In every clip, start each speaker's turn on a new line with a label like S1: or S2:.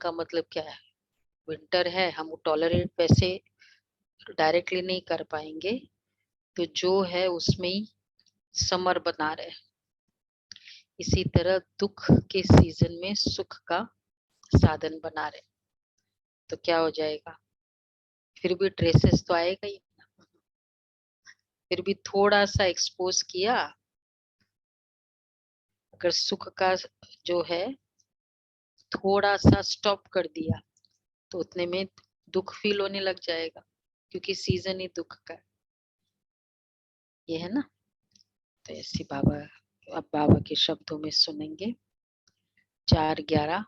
S1: का मतलब क्या है? विंटर है, हम टॉलरेट वैसे डायरेक्टली नहीं कर पाएंगे, तो जो है उसमें ही समर बना रहे। इसी तरह दुख के सीजन में सुख का साधन बना रहे, तो क्या हो जाएगा? फिर भी ट्रेसेस तो आएगा ही, फिर भी थोड़ा सा एक्सपोज किया, अगर सुख का जो है थोड़ा सा स्टॉप कर दिया तो उतने में दुख फील होने लग जाएगा, क्योंकि सीजन ही दुख का है। ये है ना। तो ऐसी बाबा, अब बाबा के शब्दों में सुनेंगे। 4:11।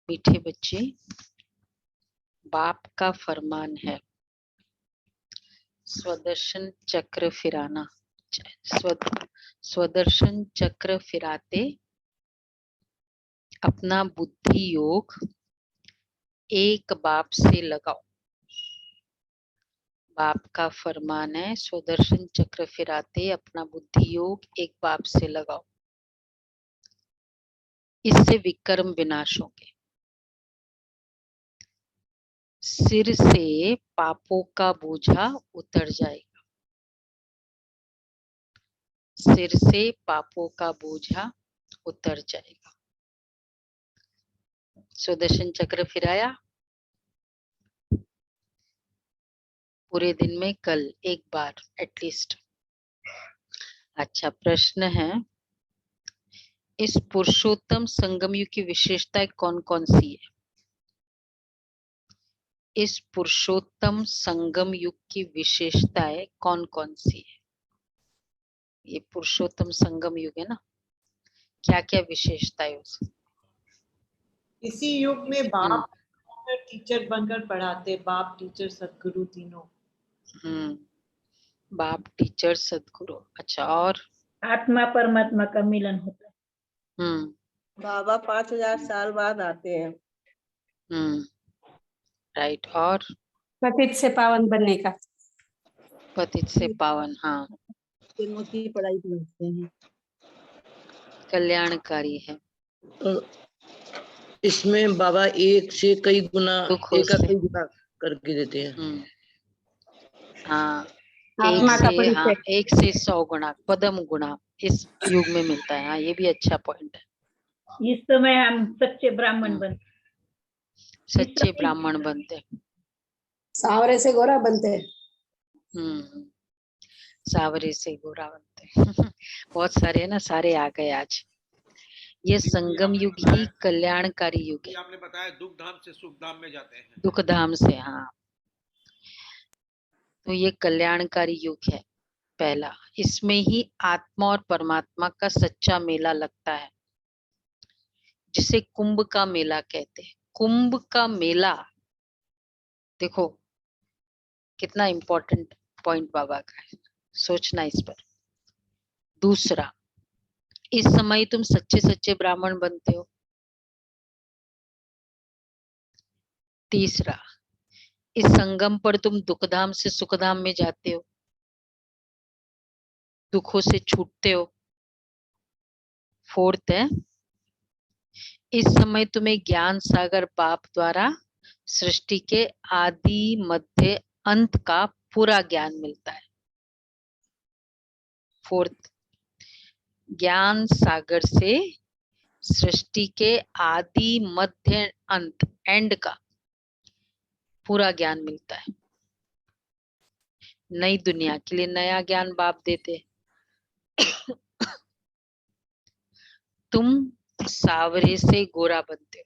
S1: मीठे बच्चे, बाप का फरमान है स्वदर्शन चक्र फिराना। स्वदर्शन चक्र फिराते अपना बुद्धि योग एक बाप से लगाओ। बाप का फरमान है स्वदर्शन चक्र फिराते अपना बुद्धि योग एक बाप से लगाओ, इससे विकर्म विनाश होंगे। सिर से पापों का बोझा उतर जाएगा। सिर से पापों का बोझा उतर जाएगा। सुदर्शन चक्र फिराया पूरे दिन में, कल एक बार एटलीस्ट। अच्छा, प्रश्न है, इस पुरुषोत्तम संगम युग की विशेषताएं कौन कौन सी है? इस पुरुषोत्तम संगम युग की विशेषताएं कौन कौन सी है? ये पुरुषोत्तम संगम युग है ना, क्या क्या विशेषता है उसकी?
S2: इसी युग में बाप टीचर बनकर पढ़ाते, बाप टीचर सदगुरु तीनों।
S1: बाप टीचर सदगुरु। अच्छा, और
S3: आत्मा परमात्मा का मिलन होता है।
S4: बाबा 5000 साल बाद आते हैं।
S1: राइट। और
S5: पतित से पावन बनने का।
S1: पतित से पावन, हाँ,
S4: की पढ़ाई करते हैं,
S1: कल्याणकारी है।
S6: तो इसमें बाबा एक से कई गुना, एक का कई गुना करके देते हैं।
S1: हाँ,
S5: आत्मा का परिचय।
S1: हाँ, 1 से 100 गुना, पदम गुना इस युग में मिलता है। हाँ, ये भी अच्छा पॉइंट है।
S3: इस समय हम सच्चे ब्राह्मण बनते,
S1: सच्चे ब्राह्मण बनते,
S5: सांवरे से गोरा बनते।
S1: सावरे से गोरा बनते। बहुत सारे है ना, सारे आ गए आज। ये संगम युग ही कल्याणकारी युग है।
S7: आपने बताया दुख धाम से सुख धाम में जाते हैं।
S1: दुख धाम से, हाँ, तो ये कल्याणकारी युग है पहला। इसमें ही आत्मा और परमात्मा का सच्चा मेला लगता है, जिसे कुंभ का मेला कहते हैं। कुंभ का मेला, देखो कितना इम्पोर्टेंट पॉइंट बाबा का है, सोचना इस पर। दूसरा, इस समय तुम सच्चे सच्चे ब्राह्मण बनते हो। तीसरा, इस संगम पर तुम दुखधाम से सुखधाम में जाते हो, दुखों से छूटते हो। फोर्थ है, इस समय तुम्हें ज्ञान सागर बाप द्वारा सृष्टि के आदि मध्य अंत का पूरा ज्ञान मिलता है। फोर्थ, ज्ञान सागर से सृष्टि के आदि मध्य अंत, एंड का पूरा ज्ञान मिलता है। नई दुनिया के लिए नया ज्ञान बाप देते। तुम सावरे से गोरा बनते हो।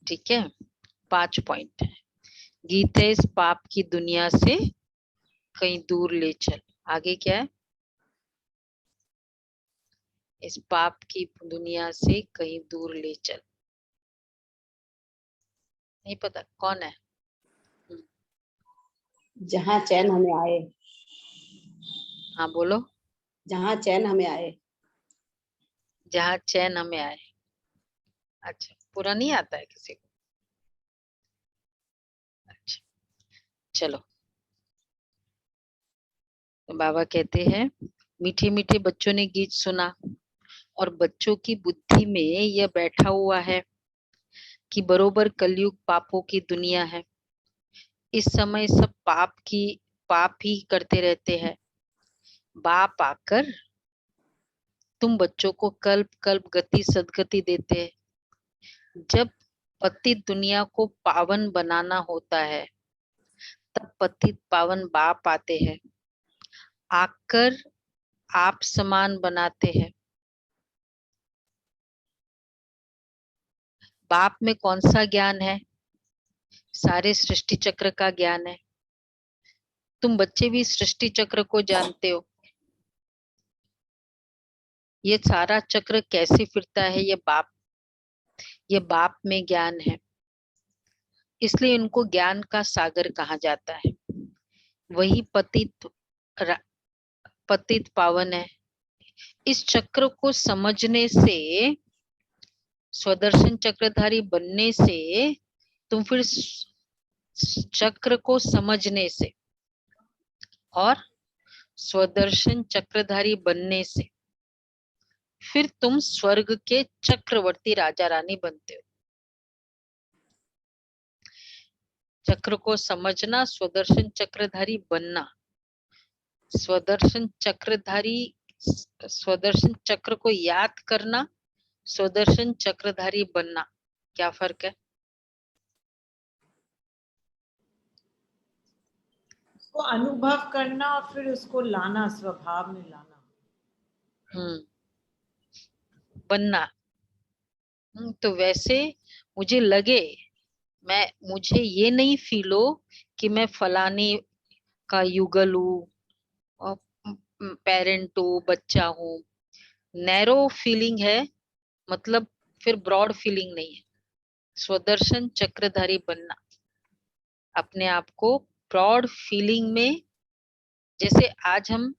S1: ठीक है, 5 पॉइंट है। गीता इस पाप की दुनिया से कहीं दूर ले चल। आगे क्या है? इस पाप की दुनिया से कहीं दूर ले चल। नहीं पता कौन है?
S5: जहाँ चैन हमें आए।
S1: हाँ बोलो।
S5: जहाँ चैन हमें आए।
S1: जहाँ चैन हमें आए। अच्छा, पूरा नहीं आता है किसी को? अच्छा, चलो। तो बाबा कहते हैं, मीठे मीठे बच्चों ने गीत सुना और बच्चों की बुद्धि में यह बैठा हुआ है कि बरोबर कलयुग पापों की दुनिया है, इस समय सब पाप ही करते रहते हैं। बाप आकर तुम बच्चों को कल्प कल्प गति सदगति देते हैं। जब पतित दुनिया को पावन बनाना होता है तब पतित पावन बाप आते हैं, आकर आप समान बनाते हैं। बाप में कौन सा ज्ञान है? सारे सृष्टि चक्र का ज्ञान है। तुम बच्चे भी सृष्टि चक्र को जानते हो। ये सारा चक्र कैसे फिरता है, ये बाप में ज्ञान है, इसलिए इनको ज्ञान का सागर कहा जाता है। वही पतित पावन है। इस चक्र को समझने से, स्वदर्शन चक्रधारी बनने से, तुम फिर चक्र को समझने से और स्वदर्शन चक्रधारी बनने से फिर तुम स्वर्ग के चक्रवर्ती राजा रानी बनते हो। चक्र को समझना, स्वदर्शन चक्रधारी बनना, स्वदर्शन चक्र को याद करना, स्वदर्शन चक्रधारी बनना, क्या फर्क है?
S2: उसको अनुभव करना और फिर उसको लाना, स्वभाव में लाना।
S1: बनना। तो वैसे मुझे लगे, मुझे ये नहीं फील हो कि मैं फलाने का युगल हूँ, पेरेंट हूँ, बच्चा हूँ। नैरो फीलिंग है, मतलब फिर ब्रॉड फीलिंग नहीं है। स्वदर्शन चक्रधारी बनना, अपने आप को ब्रॉड फीलिंग में, जैसे आज हम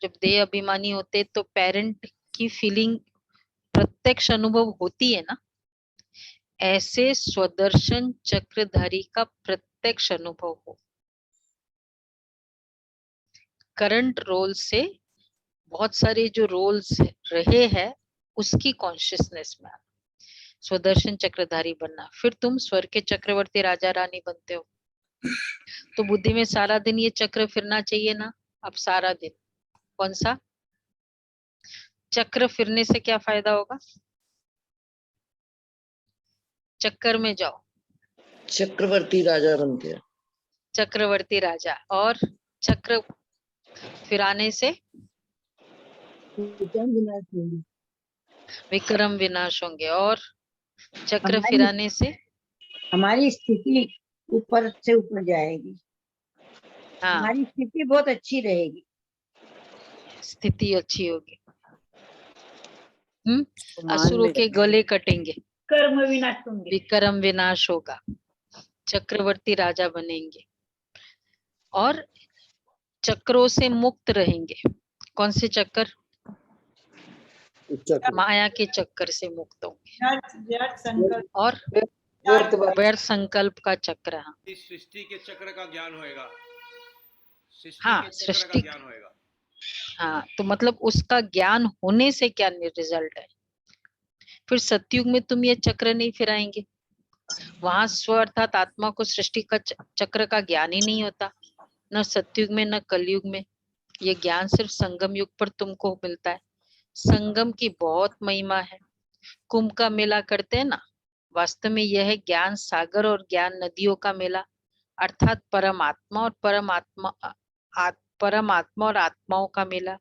S1: जब देह अभिमानी होते तो पेरेंट की फीलिंग प्रत्यक्ष अनुभव होती है ना, ऐसे स्वदर्शन चक्रधारी का प्रत्यक्ष अनुभव हो। करंट रोल से बहुत सारे जो रोल्स रहे हैं उसकी कॉन्शियसनेस में आना, स्वदर्शन चक्रधारी बनना, फिर तुम स्वर्ग के चक्रवर्ती राजा रानी बनते हो। तो बुद्धि में सारा दिन ये चक्र फिरना चाहिए ना। अब सारा दिन कौन सा चक्र फिरने से क्या फायदा होगा? चक्कर में जाओ,
S6: चक्रवर्ती राजा बनते हैं।
S1: चक्रवर्ती राजा, और चक्र फिराने से विक्रम विनाश होंगे, और चक्र फिराने से
S8: हमारी स्थिति ऊपर से ऊपर जाएगी।
S1: हाँ,
S8: हमारी स्थिति बहुत अच्छी रहेगी।
S1: स्थिति अच्छी होगी। असुरों के गले कटेंगे,
S3: कर्म विनाश होंगे,
S1: विक्रम विनाश होगा, चक्रवर्ती राजा बनेंगे और चक्रों से मुक्त रहेंगे। कौन से चक्कर? माया के चक्कर से मुक्त होंगे
S2: व्यर्थ संकल्प
S1: और व्यर्थ संकल्प का चक्र। हाँ,
S7: सृष्टि के चक्र का ज्ञान होएगा।
S1: हाँ, सृष्टि का ज्ञान होएगा। हाँ, तो मतलब उसका ज्ञान होने से क्या रिजल्ट है? फिर सतयुग में तुम ये चक्र नहीं फिराएंगे। वहां स्व अर्थात आत्मा को सृष्टि का चक्र का ज्ञान ही नहीं होता, न सतयुग में न कलयुग में। ये ज्ञान सिर्फ संगम युग पर तुमको मिलता है। संगम की बहुत महिमा है। कुंभ का मेला करते हैं ना, वास्तव में यह है ज्ञान सागर और ज्ञान नदियों का मेला, अर्थात परमात्मा और आत्माओं का मेला।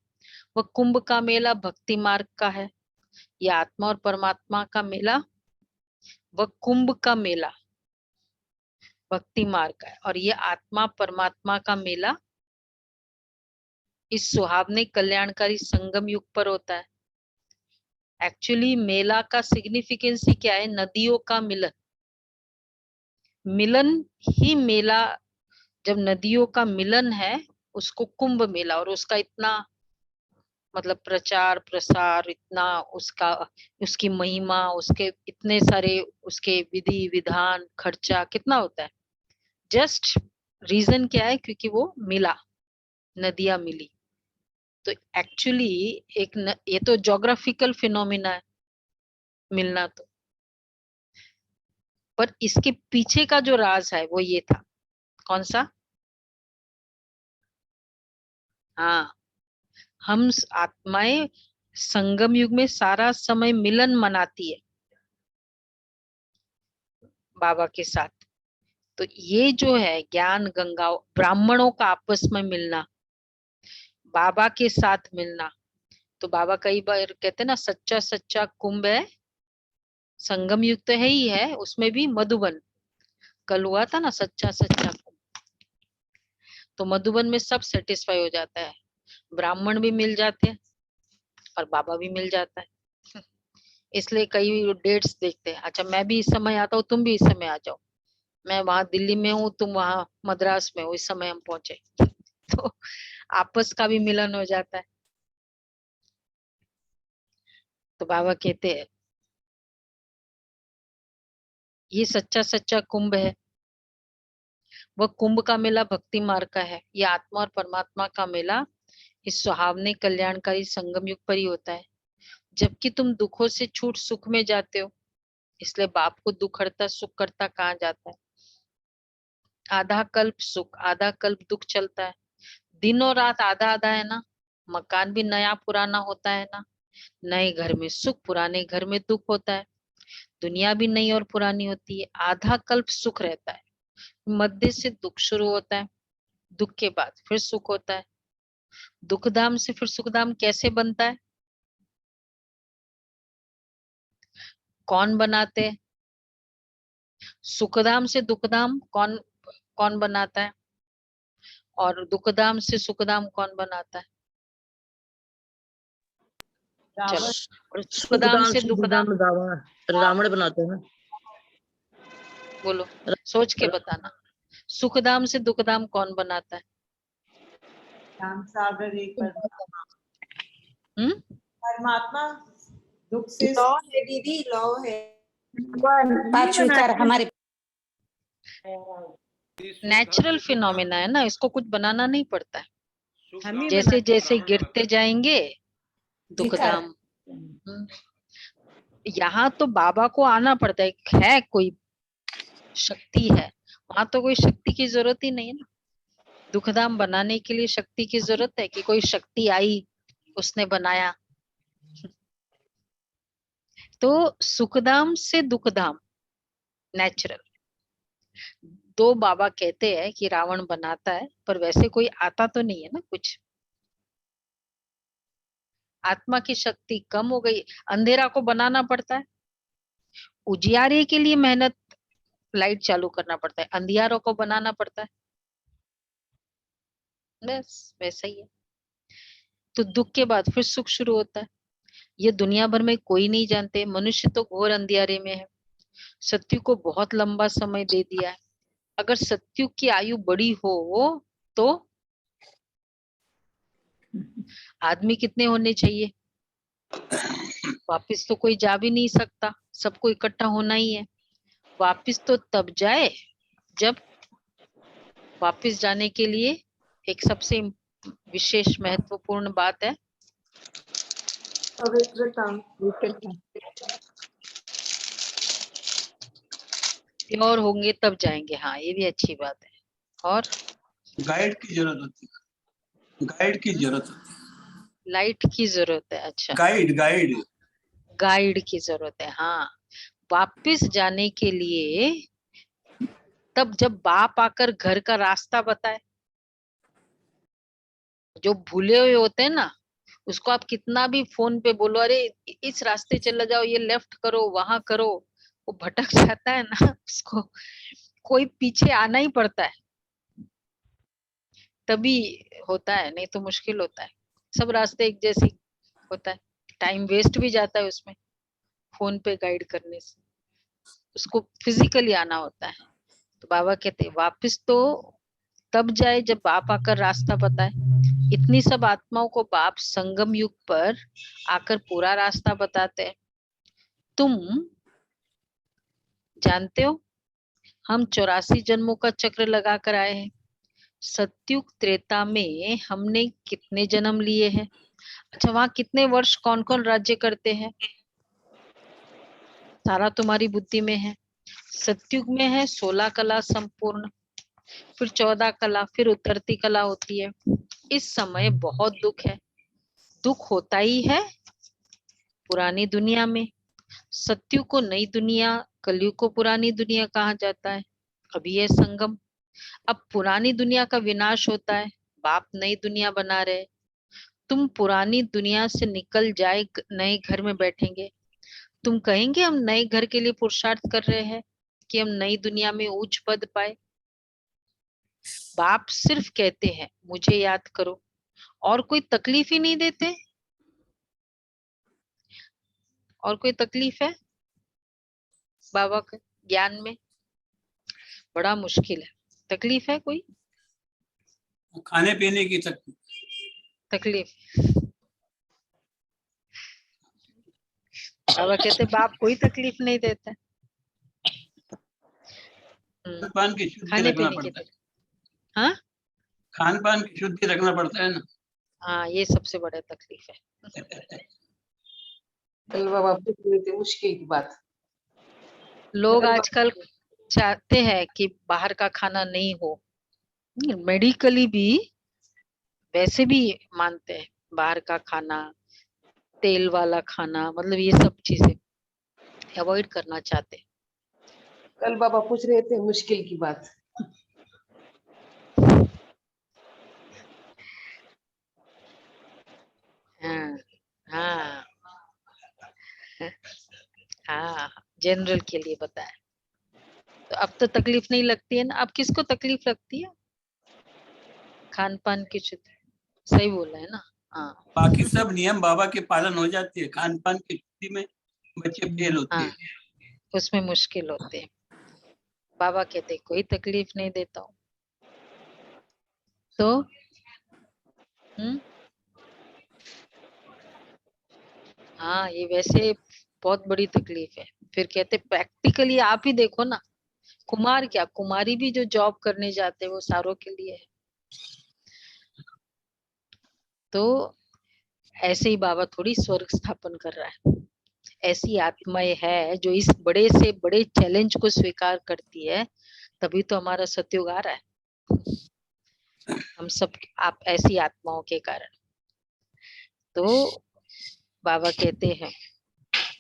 S1: वह कुंभ का मेला भक्ति मार्ग का है। यह आत्मा और परमात्मा का मेला, वह कुंभ का मेला भक्ति मार्ग का है, और ये आत्मा परमात्मा का मेला इस सुहावने कल्याणकारी संगम युग पर होता है। एक्चुअली मेला का सिग्निफिकेंस ही क्या है? नदियों का मिलन। मिलन ही मेला, जब नदियों का मिलन है उसको कुंभ मेला, और उसका इतना मतलब प्रचार प्रसार, इतना उसकी महिमा, उसके इतने सारे उसके विधि विधान, खर्चा कितना होता है। जस्ट रीजन क्या है? क्योंकि वो मिला, नदियां मिली। तो एक्चुअली ये तो जोग्राफिकल फिनोमिना है मिलना, तो पर इसके पीछे का जो राज है वो ये था। कौन सा? हाँ, हम आत्माएं संगम युग में सारा समय मिलन मनाती है बाबा के साथ। तो ये जो है ज्ञान गंगा, ब्राह्मणों का आपस में मिलना, बाबा के साथ मिलना। तो बाबा कई बार कहते हैं ना, सच्चा सच्चा कुंभ है, संगम युग तो है ही है, उसमें भी मधुबन कल हुआ था ना, सच्चा सच्चा कुंभ। तो मधुबन में सब सेटिस्फाई हो जाता है, ब्राह्मण भी मिल जाते हैं और बाबा भी मिल जाता है। इसलिए कई डेट्स देखते हैं, अच्छा मैं भी इस समय आता हूँ, तुम भी इस समय आ जाओ, मैं वहां दिल्ली में हूँ, तुम वहां मद्रास में हो, इस समय हम पहुंचे। तो आपस का भी मिलन हो जाता है। तो बाबा कहते हैं ये सच्चा सच्चा कुंभ है। वह कुंभ का मेला भक्ति मार्ग का है। ये आत्मा और परमात्मा का मेला इस सुहावने कल्याणकारी संगम युग पर ही होता है, जबकि तुम दुखों से छूट सुख में जाते हो। इसलिए बाप को दुख हरता सुख करता कहा जाता है। आधा कल्प सुख आधा कल्प दुख चलता है, दिन और रात आधा आधा है ना। मकान भी नया पुराना होता है ना, नए घर में सुख पुराने घर में दुख होता है। दुनिया भी नई और पुरानी होती है, आधा कल्प सुख रहता है, मध्य से दुख शुरू होता है, दुख के बाद फिर सुख होता है। दुखधाम से फिर सुखधाम कैसे बनता है? कौन बनाते हैं? सुखधाम से दुखधाम कौन कौन बनाता है? और दुखधाम से सुखधाम कौन बनाता है? चलो, और सुखधाम
S6: सुखदाम
S1: से
S6: से
S1: दुखधाम
S6: दुखदाम रावण बनाते हैं ना।
S1: बोलो, सोच के बताना। सुखधाम से दुखधाम कौन बनाता है?
S2: ज्ञान सागर एक
S1: हम्म?
S2: परमात्मा दुख से
S4: लॉ है दीदी, लॉ है।
S5: बात स्वीकार हमारे
S1: नेचुरल फिनोमिना है ना, इसको कुछ बनाना नहीं पड़ता है।
S2: हम ही
S1: जैसे
S2: बनाते
S1: जैसे गिरते जाएंगे दुखधाम। यहाँ तो बाबा को आना पड़ता है कोई शक्ति है, वहां तो कोई शक्ति की जरूरत ही नहीं है ना। दुखधाम बनाने के लिए शक्ति की जरूरत है कि कोई शक्ति आई उसने बनाया? तो सुखधाम से दुखधाम नेचुरल। दो बाबा कहते हैं कि रावण बनाता है, पर वैसे कोई आता तो नहीं है ना कुछ। आत्मा की शक्ति कम हो गई, अंधेरा को बनाना पड़ता है। उजियारे के लिए मेहनत, लाइट चालू करना पड़ता है, अंधियारों को बनाना पड़ता है। बस वैसा ही है। तो दुख के बाद फिर सुख शुरू होता है। ये दुनिया भर में कोई नहीं जानते, मनुष्य तो घोर अंधियारे में है। सत्यु को बहुत लंबा समय दे दिया है। अगर सत्यु की आयु बड़ी हो तो आदमी कितने होने चाहिए? वापिस तो कोई जा भी नहीं सकता, सबको इकट्ठा होना ही है। वापिस तो तब जाए जब वापिस जाने के लिए एक सबसे विशेष महत्वपूर्ण बात है
S4: पवित्रता।
S1: प्योर होंगे तब जाएंगे। हाँ, ये भी अच्छी बात है। और
S9: गाइड की जरूरत होती है, गाइड की जरूरत होती है,
S1: लाइट की जरूरत है। अच्छा,
S9: गाइड गाइड
S1: गाइड की जरूरत है। हाँ, वापिस जाने के लिए तब जब बाप आकर घर का रास्ता बताए। जो भूले हुए होते हैं ना, उसको आप कितना भी फोन पे बोलो, अरे इस रास्ते चले जाओ, ये लेफ्ट करो, वहां करो, वो भटक जाता है ना। उसको कोई पीछे आना ही पड़ता है, तभी होता है, नहीं तो मुश्किल होता है। सब रास्ते एक जैसी होता है, टाइम वेस्ट भी जाता है उसमें फोन पे गाइड करने से। उसको फिजिकली आना होता है। तो बाबा कहते हैं वापिस तो तब जाए जब बाप आकर रास्ता बताए। इतनी सब आत्माओं को बाप संगम युग पर आकर पूरा रास्ता बताते हैं। तुम जानते हो हम 84 जन्मों का चक्र लगा कर आए हैं। सत्युग त्रेता में हमने कितने जन्म लिए हैं? अच्छा, वहां कितने वर्ष कौन कौन राज्य करते हैं? सारा तुम्हारी बुद्धि में है। सत्युग में है 16 कला संपूर्ण, फिर 14 कला, फिर उतरती कला होती है। इस समय बहुत दुख है, दुख होता ही है पुरानी दुनिया में। सत्युग को नई दुनिया, कलयुग को पुरानी दुनिया कहा जाता है। अभी ये संगम। अब पुरानी दुनिया का विनाश होता है, बाप नई दुनिया बना रहे। तुम पुरानी दुनिया से निकल जाए नए घर में बैठेंगे, तुम कहेंगे हम नए घर के लिए पुरुषार्थ कर रहे हैं कि हम नई दुनिया में उच्च पद पाए। बाप सिर्फ कहते हैं मुझे याद करो, और कोई तकलीफ ही नहीं देते। और कोई तकलीफ है बाबा के ज्ञान में? बड़ा मुश्किल है। तकलीफ है कोई?
S9: खाने पीने की
S1: तकलीफ। बाबा कहते बाप कोई तकलीफ नहीं देता।
S9: खान पान की शुद्धि
S1: खाने
S9: रखना
S1: पीने की
S9: पड़ता है।
S1: हाँ,
S9: खान पान की शुद्धि रखना पड़ता है ना।
S1: हाँ, ये सबसे बड़ा तकलीफ है।
S10: कल बाबा पूछ रहे थे मुश्किल की बात।
S1: लोग आजकल चाहते हैं कि बाहर का खाना नहीं हो, मेडिकली भी वैसे भी मानते हैं बाहर का खाना, तेल वाला खाना, मतलब ये सब चीजें अवॉइड करना चाहते हैं।
S10: कल बाबा पूछ रहे थे मुश्किल की बात।
S1: हाँ, हाँ, हाँ, जनरल के लिए बताया। तो अब तो तकलीफ नहीं लगती है ना। अब किसको तकलीफ लगती है? खान पान की शुद्धि। सही बोला है ना? हाँ,
S9: बाकी सब नियम बाबा के पालन हो जाती है, खान पान की शुद्धि में बच्चे फेल होते
S1: हाँ,
S9: हैं।
S1: उसमें मुश्किल होते हैं। बाबा कहते कोई तकलीफ नहीं देता हूँ। तो हाँ, ये वैसे बहुत बड़ी तकलीफ है। फिर कहते प्रैक्टिकली आप ही देखो ना, कुमार क्या कुमारी भी जो जॉब करने जाते हैं वो सारों के लिए है। तो ऐसे ही बाबा थोड़ी स्वर्ग स्थापन कर रहा है। ऐसी आत्माएं है जो इस बड़े से बड़े चैलेंज को स्वीकार करती है, तभी तो हमारा सतयुग आ रहा है। हम सब आप ऐसी आत्माओं के कारण। तो बाबा कहते हैं,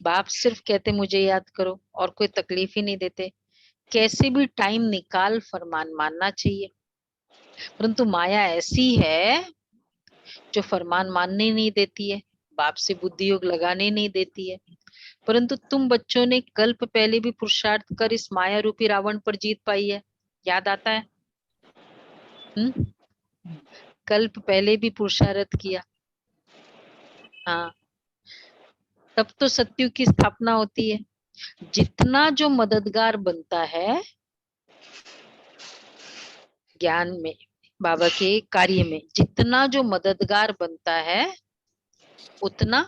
S1: बाप सिर्फ कहते मुझे याद करो, और कोई तकलीफ ही नहीं देते। कैसे भी टाइम निकाल फरमान मानना चाहिए, परंतु माया ऐसी है जो फरमान मानने नहीं देती है, बाप से बुद्धि योग लगाने नहीं देती है। परंतु तुम बच्चों ने कल्प पहले भी पुरुषार्थ कर इस माया रूपी रावण पर जीत पाई है, याद आता है? कल्प पहले भी पुरुषार्थ किया। हाँ, तब तो सत्युग की स्थापना होती है। जितना जो मददगार बनता है ज्ञान में, बाबा के कार्य में, जितना जो मददगार बनता है उतना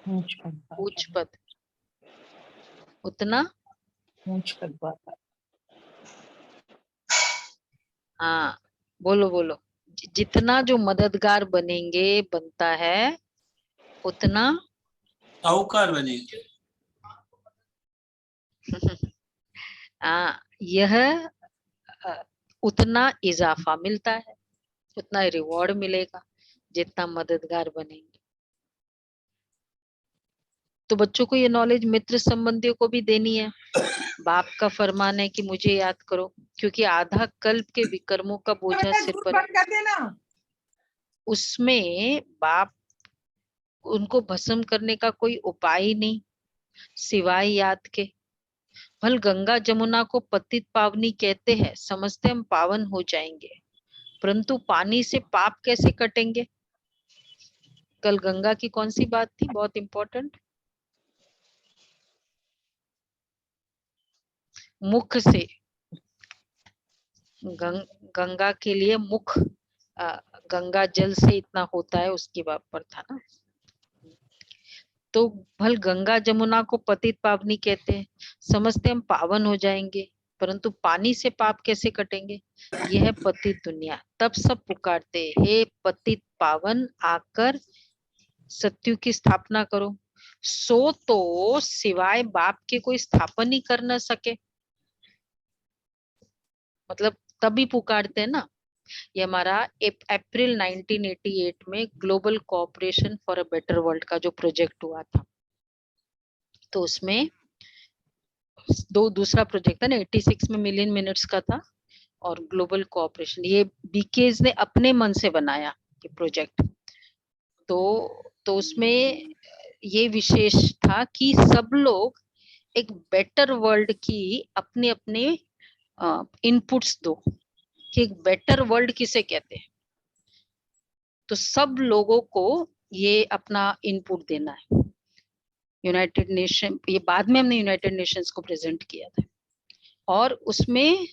S1: उच्च पद, उतना
S3: ऊंच पद पाता है।
S1: हाँ, बोलो बोलो। जितना जो मददगार बनेंगे बनता है उतना
S9: साहूकार बनेंगे।
S1: यह उतना इजाफा मिलता है, उतना रिवॉर्ड मिलेगा जितना मददगार बनेंगे। तो बच्चों को ये नॉलेज मित्र संबंधियों को भी देनी है। बाप का फरमान है कि मुझे याद करो, क्योंकि आधा कल्प के विकर्मों का बोझा सिर पर है। उसमें बाप उनको भस्म करने का कोई उपाय ही नहीं सिवाय याद के। भल गंगा जमुना को पतित पावनी कहते हैं, समझते हम पावन हो जाएंगे, परंतु पानी से पाप कैसे कटेंगे? कल गंगा की कौन सी बात थी बहुत इंपॉर्टेंट? मुख से गंगा के लिए मुख गंगा जल से इतना होता है, उसकी बात पर था ना। तो भल गंगा जमुना को पतित पावनी कहते हैं, समझते हम पावन हो जाएंगे, परंतु पानी से पाप कैसे कटेंगे? यह है पतित दुनिया। तब सब पुकारते, हे पतित पावन आकर सत्यु की स्थापना करो। सो तो सिवाय बाप के कोई स्थापन ही कर न सके, मतलब तभी पुकारते हैं ना। ये हमारा अप्रैल 1988 में global cooperation for a better world का जो प्रोजेक्ट हुआ था, तो उसमें दूसरा प्रोजेक्ट था ना, 86 में मिलियन मिनट्स का था, और ग्लोबल कोऑपरेशन ये बीकेज ने अपने मन से बनाया ये प्रोजेक्ट। तो उसमें ये विशेष था कि सब लोग एक बेटर वर्ल्ड की अपने अपने इनपुट्स दो कि एक बेटर वर्ल्ड किसे कहते हैं। तो सब लोगों को ये अपना इनपुट देना है। यूनाइटेड नेशन, ये बाद में हमने यूनाइटेड नेशंस को प्रेजेंट किया था, और उसमें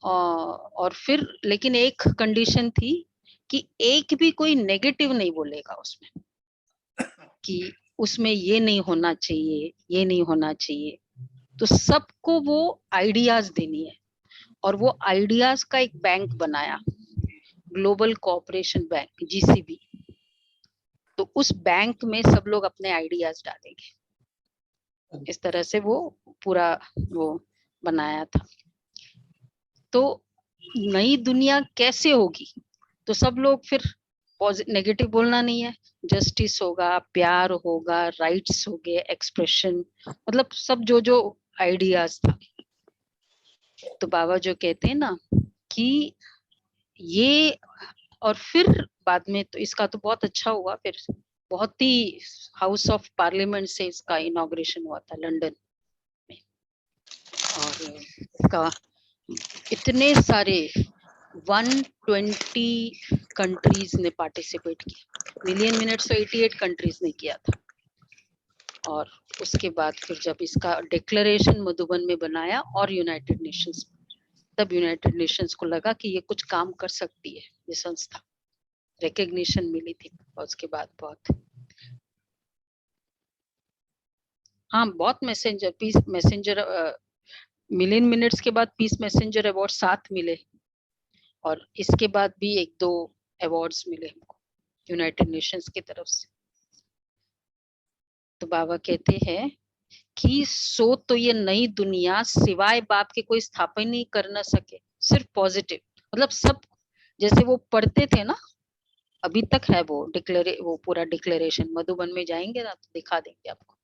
S1: और फिर लेकिन एक कंडीशन थी कि एक भी कोई नेगेटिव नहीं बोलेगा उसमें, कि उसमें ये नहीं होना चाहिए, ये नहीं होना चाहिए। तो सबको वो आइडियाज देनी है, और वो आइडियाज का एक बैंक बनाया, ग्लोबल कोऑपरेशन बैंक, GCB। तो उस बैंक में सब लोग अपने आइडियाज डालेंगे, इस तरह से वो पूरा वो बनाया था। तो नई दुनिया कैसे होगी, तो सब लोग फिर नेगेटिव बोलना नहीं है, जस्टिस होगा, प्यार होगा, राइट्स हो गए, एक्सप्रेशन, मतलब सब जो जो आइडियाज था। तो बाबा जो कहते हैं ना कि ये, और फिर बाद में तो इसका तो बहुत अच्छा हुआ, फिर बहुत ही हाउस ऑफ पार्लियामेंट से इसका इनॉग्रेशन हुआ था लंदन में, और इसका इतने सारे 120 कंट्रीज ने पार्टिसिपेट किया। मिलियन मिनट्स तो 88 कंट्रीज ने किया था। और उसके बाद फिर जब इसका डिक्लेरेशन मधुबन में बनाया और यूनाइटेड नेशंस, तब यूनाइटेड नेशंस को लगा कि ये कुछ काम कर सकती है ये संस्था, रिकग्निशन मिली थी। और उसके बाद बहुत बहुत messenger, peace messenger, million minutes के बाद पीस मैसेंजर अवार्ड 7 मिले, और इसके बाद भी 1-2 अवार्ड्स मिले हमको यूनाइटेड नेशंस की तरफ से। तो बाबा कहते हैं कि सो तो ये नई दुनिया सिवाय बाप के कोई स्थापना नहीं कर न सके, सिर्फ पॉजिटिव, मतलब सब जैसे वो पढ़ते थे ना, अभी तक है वो वो पूरा डिक्लेरेशन। मधुबन में जाएंगे ना तो दिखा देंगे आपको।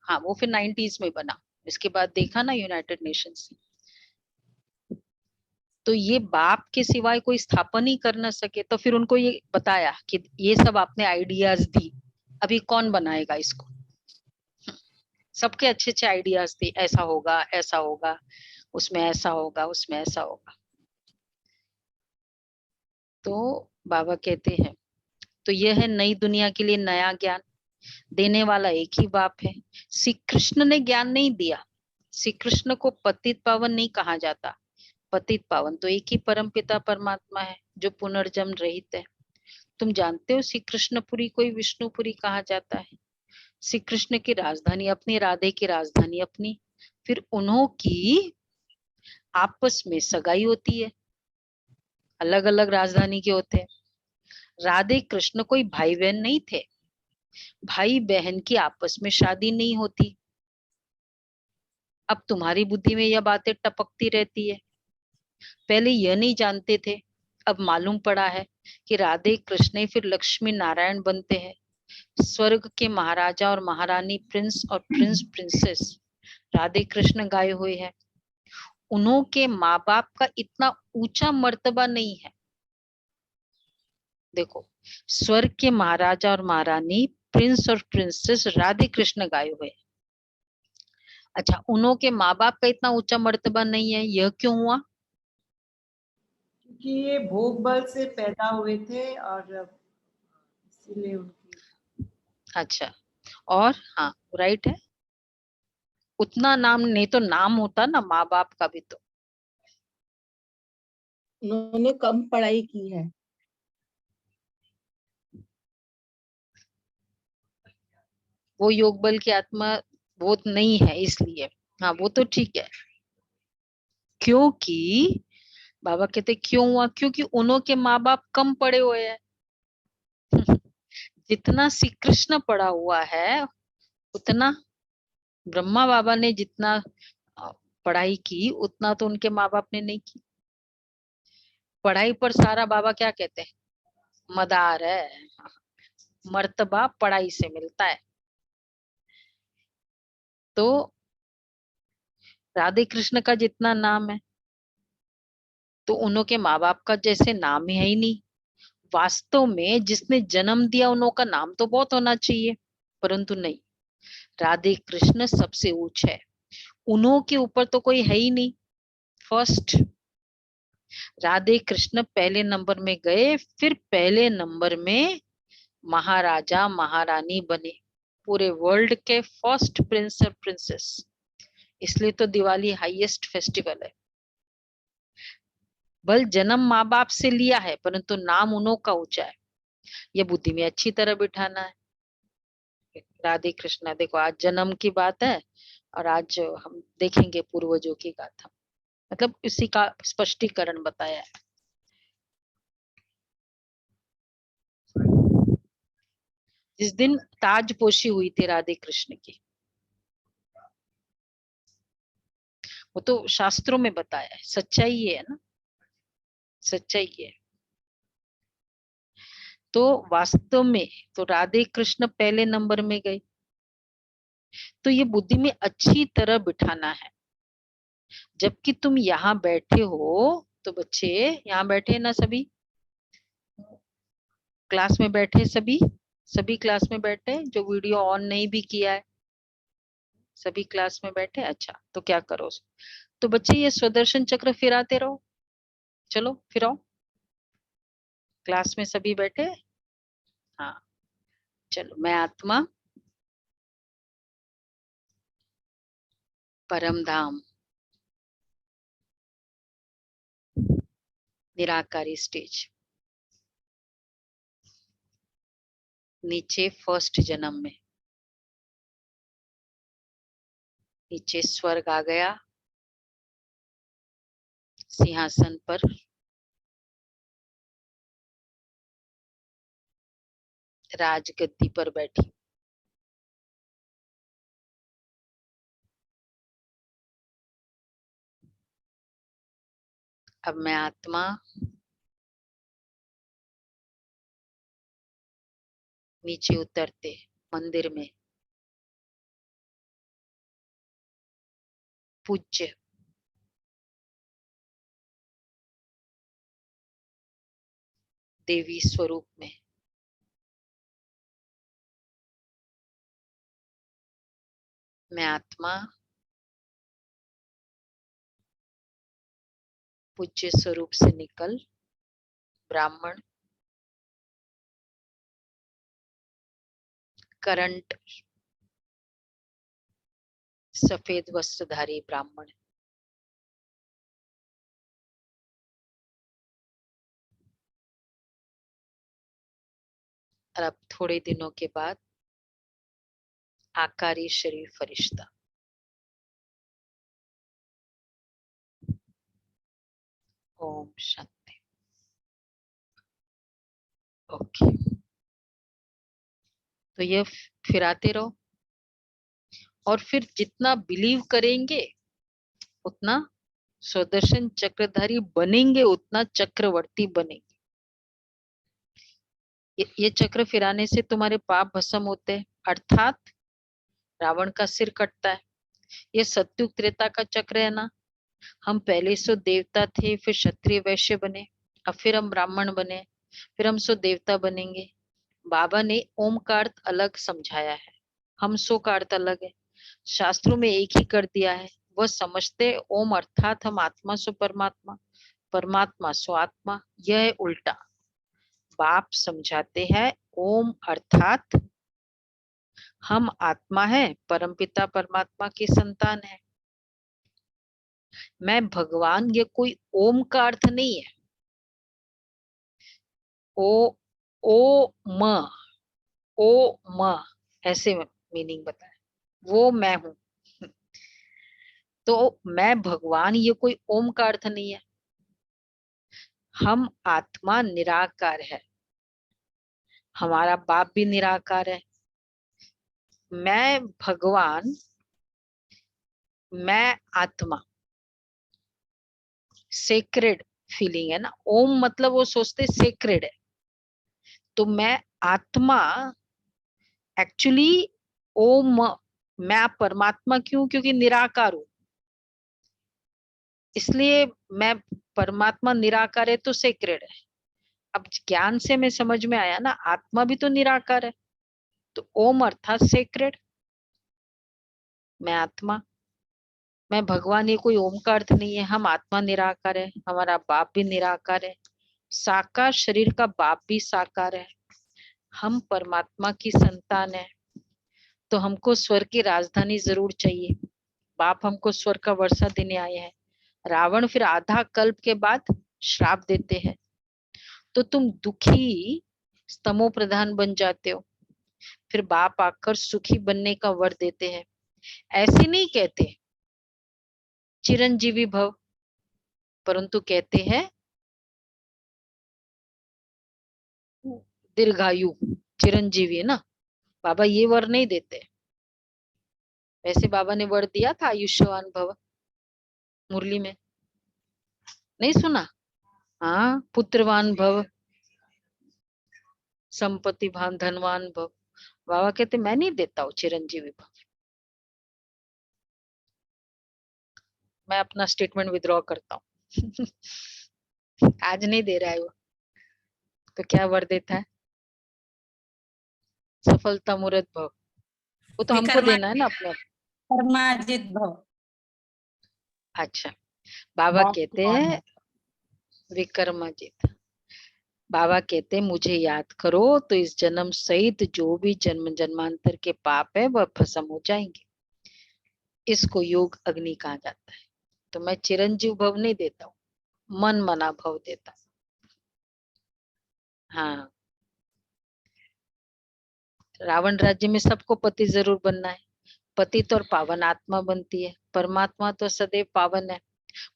S1: हाँ, वो फिर 90s में बना, इसके बाद देखा ना यूनाइटेड नेशंस। तो ये बाप के सिवाय कोई स्थापना ही कर न सके, तो फिर उनको ये बताया कि ये सब आपने आइडियाज दी, अभी कौन बनाएगा इसको। सबके अच्छे अच्छे आइडियाज थे, ऐसा होगा, ऐसा होगा, उसमें ऐसा होगा, उसमें ऐसा होगा। तो बाबा कहते हैं, तो यह है नई दुनिया के लिए नया ज्ञान। देने वाला एक ही बाप है। श्री कृष्ण ने ज्ञान नहीं दिया। श्री कृष्ण को पतित पावन नहीं कहा जाता। पतित पावन तो एक ही परम पिता परमात्मा है जो पुनर्जन्म रहित है। तुम जानते हो श्री कृष्णपुरी को विष्णुपुरी कहा जाता है। श्री कृष्ण की राजधानी अपनी, राधे की राजधानी अपनी, फिर उन्हों की आपस में सगाई होती है, अलग अलग राजधानी के होते हैं। राधे कृष्ण कोई भाई बहन नहीं थे, भाई बहन की आपस में शादी नहीं होती। अब तुम्हारी बुद्धि में यह बातें टपकती रहती है, पहले यह नहीं जानते थे, अब मालूम पड़ा है कि राधे कृष्ण फिर लक्ष्मी नारायण बनते हैं। स्वर्ग के महाराजा और महारानी, प्रिंस और प्रिंसेस राधे कृष्ण गाए हुए हैं। उन्हों के माँ बाप का इतना ऊंचा मर्तबा नहीं है। देखो, स्वर्ग के महाराजा और महारानी, प्रिंस और प्रिंसेस राधे कृष्ण गाए हुए हैं। अच्छा, उन्हों के माँ बाप का इतना ऊंचा मर्तबा नहीं है, यह क्यों हुआ?
S2: क्योंकि ये भोग बल से पैदा हुए थे और इसीलिए उनकी।
S1: अच्छा, और हाँ राइट है, उतना नाम नहीं तो नाम होता ना माँ बाप का भी। तो
S10: उन्होंने कम पढ़ाई की है।
S1: वो योग बल की आत्मा वो नहीं है इसलिए। हाँ वो तो ठीक है, क्योंकि बाबा कहते क्यों हुआ? क्योंकि उन्हों के माँ बाप कम पढ़े हुए हैं। जितना श्री कृष्ण पढ़ा हुआ है उतना ब्रह्मा बाबा ने जितना पढ़ाई की उतना तो उनके माँ बाप ने नहीं की। पढ़ाई पर सारा बाबा क्या कहते हैं? मदार है, मर्तबा पढ़ाई से मिलता है। तो राधे कृष्ण का जितना नाम है तो उन्हों के माँ बाप का जैसे नाम है ही नहीं। वास्तव में जिसने जन्म दिया उन्हों का नाम तो बहुत होना चाहिए, परंतु नहीं, राधे कृष्ण सबसे ऊंच है, उन्हों के ऊपर तो कोई है ही नहीं। फर्स्ट राधे कृष्ण पहले नंबर में गए, फिर पहले नंबर में महाराजा महारानी बने, पूरे वर्ल्ड के फर्स्ट प्रिंस और प्रिंसेस। इसलिए तो दिवाली हाईएस्ट फेस्टिवल है। बल जन्म माँ बाप से लिया है परंतु नाम उन्हों का ऊंचा है। ये बुद्धि में अच्छी तरह बिठाना है। राधे कृष्णा, देखो आज जन्म की बात है और आज हम देखेंगे पूर्वजों की गाथा, मतलब इसी का स्पष्टीकरण बताया है। जिस दिन ताजपोशी हुई थी राधे कृष्ण की, वो तो शास्त्रों में बताया है, सच्चाई है ना, सच्चाई है। तो वास्तव में तो राधे कृष्ण पहले नंबर में गए। तो ये बुद्धि में अच्छी तरह बिठाना है। जबकि तुम यहाँ बैठे हो तो बच्चे यहाँ बैठे ना, सभी क्लास में बैठे, सभी क्लास में बैठे, जो वीडियो ऑन नहीं भी किया है सभी क्लास में बैठे। अच्छा, तो क्या करो, तो बच्चे ये स्वदर्शन चक्र फिराते रहो। चलो फिराओ, क्लास में सभी बैठे। हाँ चलो, मैं आत्मा परम धाम निराकारी स्टेज, नीचे फर्स्ट जन्म में, नीचे स्वर्ग आ गया, सिंहासन पर राजगद्दी पर बैठी। अब मैं आत्मा नीचे उतरते मंदिर में पूज्य देवी स्वरूप में मैं आत्मा पूज्य स्वरूप से निकल ब्राह्मण करंट सफेद वस्त्रधारी ब्राह्मण, और अब थोड़े दिनों के बाद आकारी शरीर फरिश्ता। ओम शांति। ओके, तो ये फिराते रहो और फिर जितना बिलीव करेंगे उतना स्वदर्शन चक्रधारी बनेंगे, उतना चक्रवर्ती बनेंगे। ये चक्र फिराने से तुम्हारे पाप भस्म होते हैं, अर्थात रावण का सिर कटता है। ये सत्युग त्रेता का चक्र है ना। हम पहले सो देवता थे, फिर क्षत्रिय वैश्य बने, अब फिर हम ब्राह्मण बने, फिर हम सो देवता बनेंगे। बाबा ने ओम का अर्थ अलग समझाया है, हम सो का अर्थ अलग है, शास्त्रों में एक ही कर दिया है। वह समझते ओम अर्थात हम आत्मा सो परमात्मा, परमात्मा सो आत्मा, यह है उल्टा। बाप समझाते हैं ओम अर्थात हम आत्मा है, परमपिता परमात्मा की संतान है। मैं भगवान, ये कोई ओम का अर्थ नहीं है। ओ म, ओ म ऐसे मीनिंग बताए, वो मैं हूं। तो मैं भगवान, ये कोई ओम का अर्थ नहीं है। हम आत्मा निराकार है, हमारा बाप भी निराकार है। मैं भगवान, मैं आत्मा, सेक्रेड फीलिंग है ना। ओम मतलब वो सोचते सेक्रेड है, तो मैं आत्मा एक्चुअली ओम, मैं परमात्मा क्यों? क्योंकि निराकार हूं, इसलिए मैं परमात्मा निराकार है तो सेक्रेड है। अब ज्ञान से मैं समझ में आया ना, आत्मा भी तो निराकार है, तो ओम अर्थात सेक्रेड, मैं आत्मा, मैं भगवान, ये कोई ओम का अर्थ नहीं है। हम आत्मा निराकार है, हमारा बाप भी निराकार है, साकार शरीर का बाप भी साकार है, हम परमात्मा की संतान है, तो हमको स्वर्ग की राजधानी जरूर चाहिए। बाप हमको स्वर्ग का वर्षा देने आए हैं। रावण फिर आधा कल्प के बाद श्राप देते हैं, तो तुम दुखी स्तमो प्रधान बन जाते हो, फिर बाप आकर सुखी बनने का वर देते हैं। ऐसे नहीं कहते चिरंजीवी भव, परंतु कहते हैं दीर्घायु, चिरंजीवी है ना। बाबा ये वर नहीं देते। वैसे बाबा ने वर दिया था आयुष्यवान भव, मुरली में नहीं सुना? हाँ, पुत्रवान भव, संपत्तिवान, धनवान भव। बाबा कहते मैं नहीं देता हूँ चिरंजीवी भव। मैं अपना स्टेटमेंट विड्रॉ करता हूँ। आज नहीं दे रहा है वो, तो क्या वर देता है? सफलता मूर्त भव, वो तो हमको देना है ना अपने।
S5: कर्माजित भव।
S1: अच्छा, बाबा कहते हैं विक्रमाजित। बाबा कहते मुझे याद करो तो इस जन्म सहित जो भी जन्म जन्मांतर के पाप है वह भस्म हो जाएंगे। इसको योग अग्नि कहा जाता है। तो मैं चिरंजीव भव नहीं देता हूँ, मन मना भव देता हूँ। हाँ, रावण राज्य में सबको पति जरूर बनना है। पतित और पावन आत्मा बनती है, परमात्मा तो सदैव पावन है,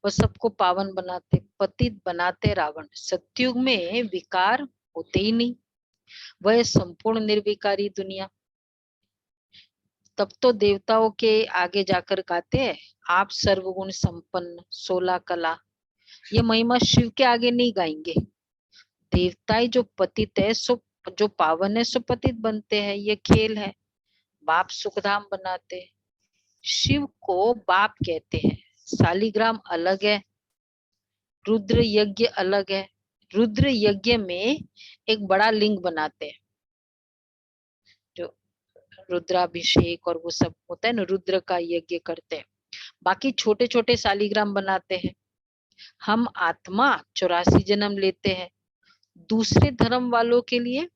S1: वो सबको पावन बनाते, पतित बनाते रावण। सत्युग में विकार होते ही नहीं, वह संपूर्ण निर्विकारी दुनिया। तब तो देवताओं के आगे जाकर गाते हैं आप सर्वगुण संपन्न 16 कला। ये महिमा शिव के आगे नहीं गाएंगे। देवताएं जो पतित है सो, जो पावन है सो पतित बनते हैं, ये खेल है। बाप सुखधाम बनाते, शिव को बाप कहते हैं। शालिग्राम अलग है, रुद्र यज्ञ अलग है। रुद्र यज्ञ में एक बड़ा लिंग बनाते हैं, जो रुद्राभिषेक और वो सब होता है ना, रुद्र का यज्ञ करते हैं। बाकी छोटे छोटे शालिग्राम बनाते हैं। हम आत्मा 84 जन्म लेते हैं। दूसरे धर्म वालों के लिए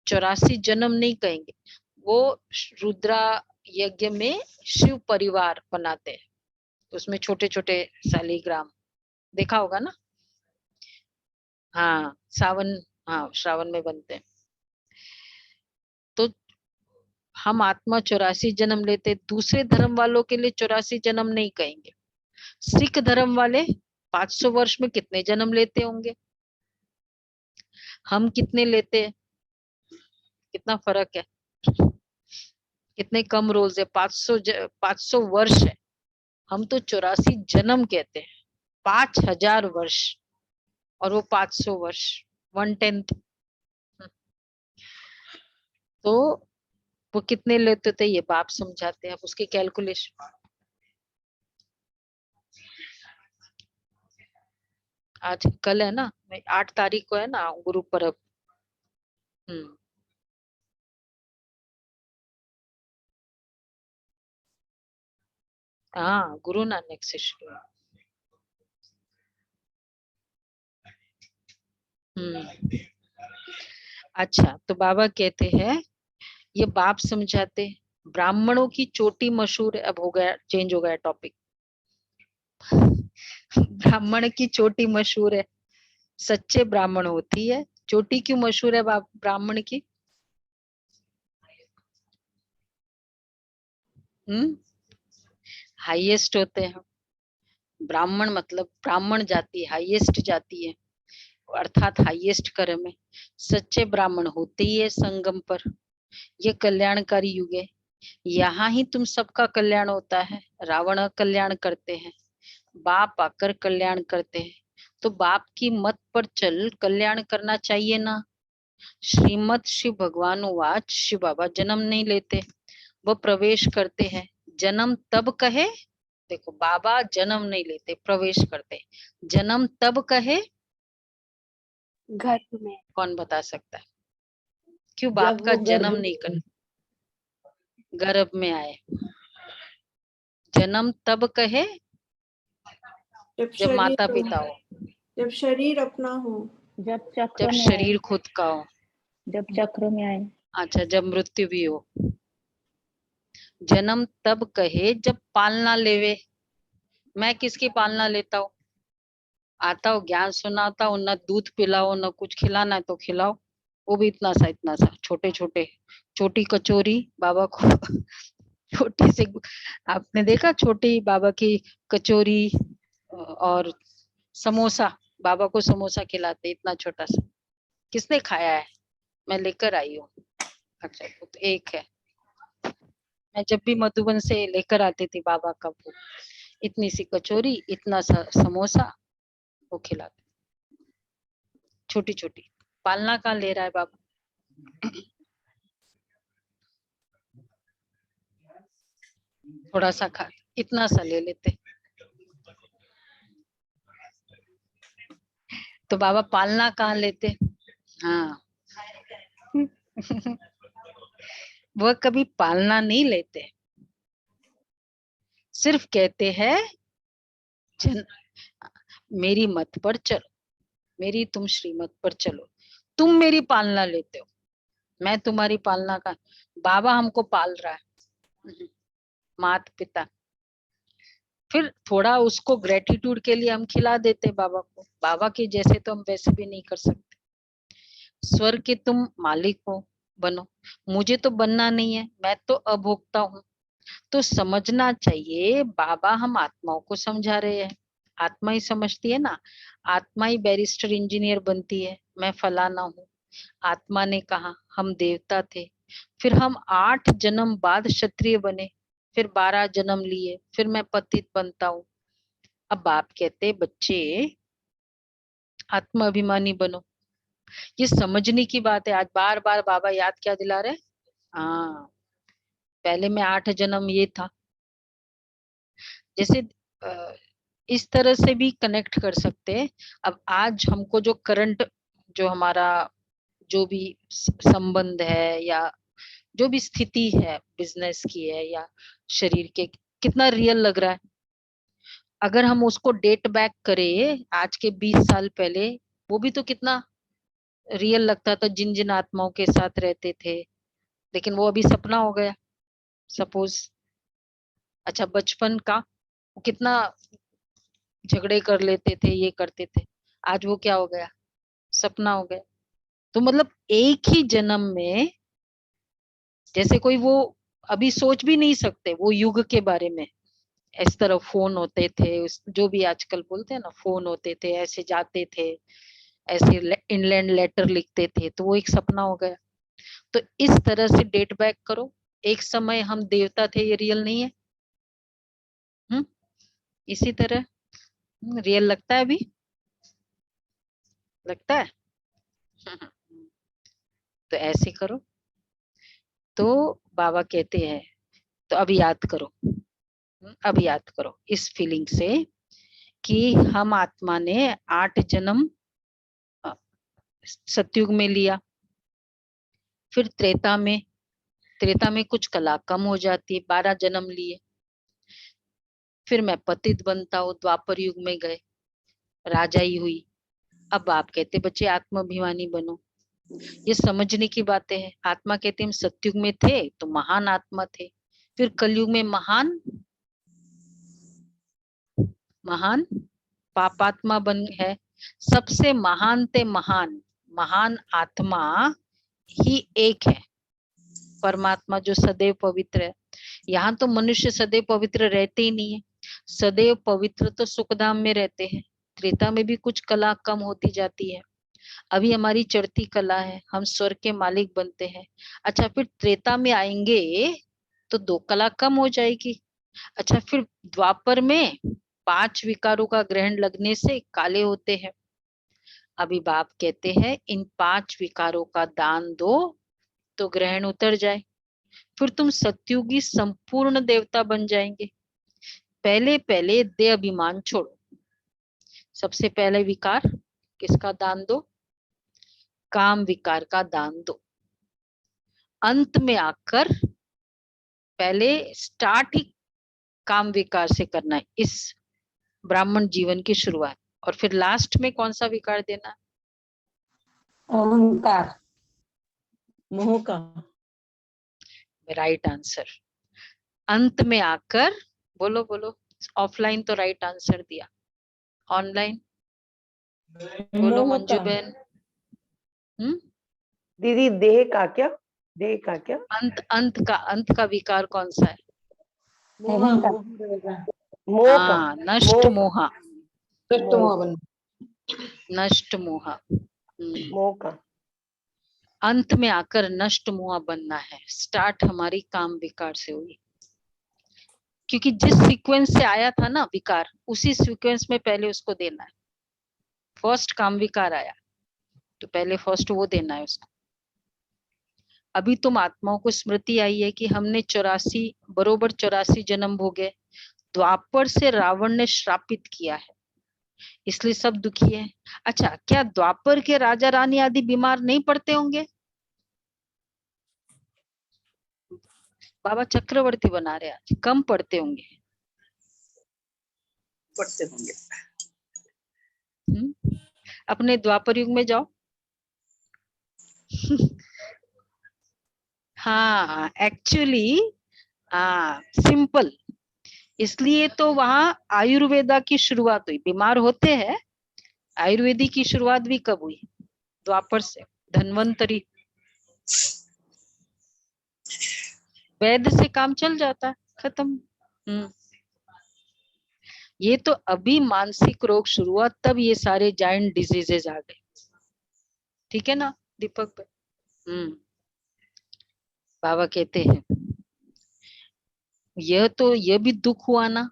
S1: 84 जन्म नहीं कहेंगे, वो रुद्रा यज्ञ में शिव परिवार बनाते हैं, उसमें छोटे छोटे शालिग्राम देखा होगा ना। हाँ, सावन, हाँ श्रावण में बनते हैं। तो हम आत्मा 84 जन्म लेते, दूसरे धर्म वालों के लिए 84 जन्म नहीं कहेंगे। सिख धर्म वाले 500 वर्ष में कितने जन्म लेते होंगे, हम कितने लेते हैं? कितना फर्क है, कितने कम रोज है। 500 वर्ष है, हम तो 84 जन्म कहते हैं। 5000 वर्ष और वो 500 वर्ष, 1/10। तो वो कितने लेते थे ये बाप समझाते हैं, अब उसकी कैलकुलेशन। आज कल है ना, 8 तारीख को है ना गुरु पर्व। हाँ, गुरु नानक से शुरू। अच्छा, तो बाबा कहते हैं, ये बाप समझाते, ब्राह्मणों की चोटी मशहूर है। अब हो गया, चेंज हो गया टॉपिक। ब्राह्मण की चोटी मशहूर है, सच्चे ब्राह्मण होती है। चोटी क्यों मशहूर है ब्राह्मण की? हाईएस्ट होते हैं। ब्राह्मण मतलब ब्राह्मण जाति, हाईएस्ट जाति है, अर्थात हाईएस्ट कर्म है। सच्चे ब्राह्मण होते ही है संगम पर। ये कल्याणकारी युग है, यहाँ ही तुम सबका कल्याण होता है। रावण कल्याण करते हैं, बाप आकर कल्याण करते हैं, तो बाप की मत पर चल कल्याण करना चाहिए ना। श्रीमद शिव भगवान वाच, शिव बाबा जन्म नहीं लेते, वो प्रवेश करते हैं। जन्म तब कहे, देखो बाबा जन्म नहीं लेते, प्रवेश करते। जन्म तब कहे,
S4: गर्भ में।
S1: कौन बता सकता है क्यों बाप
S3: जब
S1: का
S3: वो
S1: जन्म
S3: गर्भ
S1: नहीं कर, गर्भ में आए। जन्म तब कहे जब माता पिता हो,
S4: जब शरीर अपना हो,
S3: जब चक्र
S1: जब
S3: में
S1: शरीर
S3: आए,
S1: खुद का हो।
S3: जब चक्र में आए।
S1: अच्छा, जब मृत्यु भी हो। जन्म तब कहे जब पालना लेवे। मैं किसकी पालना लेता हूँ? आता हो ज्ञान सुनाता हूँ, न दूध पिलाओ न कुछ खिलाना है तो खिलाओ, वो भी इतना सा छोटे छोटे, छोटी कचोरी बाबा को छोटी सी, आपने देखा छोटी बाबा की कचोरी और समोसा, बाबा को समोसा खिलाते इतना छोटा सा। किसने खाया है? मैं लेकर आई हूँ। अच्छा, तो एक है, मैं जब भी मधुबन से लेकर आती थी बाबा का वो इतनी सी कचोरी, इतना सा समोसा, वो खिलाते। छोटी छोटी पालना कहाँ ले रहा है बाबा? थोड़ा सा खा, इतना सा ले लेते तो बाबा पालना कहाँ लेते? हाँ वह कभी पालना नहीं लेते, सिर्फ कहते हैं मेरी मत पर चलो, मेरी तुम श्रीमत पर चलो। तुम मेरी पालना लेते हो, मैं तुम्हारी पालना का। बाबा हमको पाल रहा है, माता पिता। फिर थोड़ा उसको ग्रेटिट्यूड के लिए हम खिला देते बाबा को। बाबा के जैसे तो हम वैसे भी नहीं कर सकते। स्वर्ग के तुम मालिक हो, बनो। मुझे तो बनना नहीं है, मैं तो अभोक्ता हूँ। तो समझना चाहिए बाबा हम आत्माओं को समझा रहे हैं, आत्मा ही समझती है ना। आत्मा ही बैरिस्टर इंजीनियर बनती है, मैं फलाना हूँ। आत्मा ने कहा हम देवता थे, फिर हम 8 जन्म बाद क्षत्रिय बने, फिर 12 जन्म लिए, फिर मैं पतित बनता हूँ। अब बाप कहते बच्चे आत्मा अभिमानी बनो। ये समझने की बात है। आज बार बार बाबा याद क्या दिला रहे? हाँ, पहले मैं 8 जन्म ये था। जैसे इस तरह से भी कनेक्ट कर सकते हैं। अब आज हमको जो करंट, जो हमारा जो भी संबंध है या जो भी स्थिति है बिजनेस की है या शरीर के, कितना रियल लग रहा है। अगर हम उसको डेट बैक करें आज के 20 साल पहले, वो भी तो कितना रियल लगता था, जिन जिन आत्माओं के साथ रहते थे। लेकिन वो अभी सपना हो गया सपोज। अच्छा, बचपन का कितना झगड़े कर लेते थे, ये करते थे, आज वो क्या हो गया? सपना हो गया। तो मतलब एक ही जन्म में, जैसे कोई वो अभी सोच भी नहीं सकते वो युग के बारे में। इस तरह फोन होते थे, जो भी आजकल बोलते हैं ना, फोन होते थे, ऐसे जाते थे, ऐसे इनलैंड लेटर लिखते थे, तो वो एक सपना हो गया। तो इस तरह से डेट बैक करो, एक समय हम देवता थे, ये रियल नहीं है। इसी तरह रियल लगता है, अभी लगता है। तो ऐसे करो। तो बाबा कहते हैं, तो अब याद करो, अब याद करो इस फीलिंग से कि हम आत्मा ने 8 जन्म सतयुग में लिया, फिर त्रेता में कुछ कला कम हो जाती है, 12 जन्म लिए, फिर मैं पतित बनता हूँ, द्वापर युग में गए, राजा ही हुई। अब आप कहते बच्चे आत्माभिमानी बनो। ये समझने की बातें हैं। आत्मा कहते हम सतयुग में थे तो महान आत्मा थे, फिर कलयुग में महान पापात्मा बन है। सबसे महान ते महान आत्मा ही एक है, परमात्मा जो सदैव पवित्र है। यहाँ तो मनुष्य सदैव पवित्र रहते ही नहीं है, सदैव पवित्र तो सुखधाम में रहते हैं, त्रेता में भी कुछ कला कम होती जाती है। अभी हमारी चढ़ती कला है, हम स्वर्ग के मालिक बनते हैं। अच्छा, फिर त्रेता में आएंगे तो 2 कला कम हो जाएगी। अच्छा, फिर द्वापर में 5 विकारों का ग्रहण लगने से काले होते हैं। अभी बाप कहते हैं इन 5 विकारों का दान दो तो ग्रहण उतर जाए, फिर तुम सत्युगी संपूर्ण देवता बन जाएंगे। पहले पहले देह अभिमान छोड़ो। सबसे पहले विकार किसका दान दो? काम विकार का दान दो। अंत में आकर पहले स्टार्ट ही काम विकार से करना है, इस ब्राह्मण जीवन की शुरुआत, और फिर लास्ट में कौन सा विकार देना?
S5: अहंकार,
S3: मोह का।
S1: Right answer. अंत में आकर बोलो बोलो, ऑफलाइन तो राइट आंसर दिया, ऑनलाइन बोलो
S3: मोह
S1: मंजू
S3: का।
S1: बहन।
S10: दीदी देह का क्या? देह का क्या?
S1: अंत का विकार कौन सा है?
S5: अहंकार,
S10: मोह का।
S1: हाँ, नष्ट मोहा, नष्ट मोहा।
S10: मोह का।
S1: अंत में आकर नष्ट मोहा बनना है। स्टार्ट हमारी काम विकार से हुई, क्योंकि जिस सीक्वेंस से आया था ना विकार, उसी सीक्वेंस में पहले उसको देना है। फर्स्ट काम विकार आया तो पहले फर्स्ट वो देना है उसको। अभी तुम आत्माओं को स्मृति आई है कि हमने 84 जन्म भोगे। द्वापर से रावण ने श्रापित किया है, इसलिए सब दुखी है। अच्छा, क्या द्वापर के राजा रानी आदि बीमार नहीं पड़ते होंगे? बाबा चक्रवर्ती बना रहे आज, कम पड़ते होंगे।
S6: पढ़ते होंगे।
S1: अपने द्वापर युग में जाओ। हाँ, एक्चुअली सिंपल, इसलिए तो वहां आयुर्वेदा की शुरुआत हुई। बीमार होते हैं, आयुर्वेदी की शुरुआत भी कब हुई? द्वापर से। धन्वंतरी, वैद्य से काम चल जाता है, खत्म। ये तो अभी मानसिक रोग शुरू हुआ, तब ये सारे जायंट डिजीजेज आ गए। ठीक है ना दीपक भाई? बाबा कहते हैं यह भी दुख हुआ ना,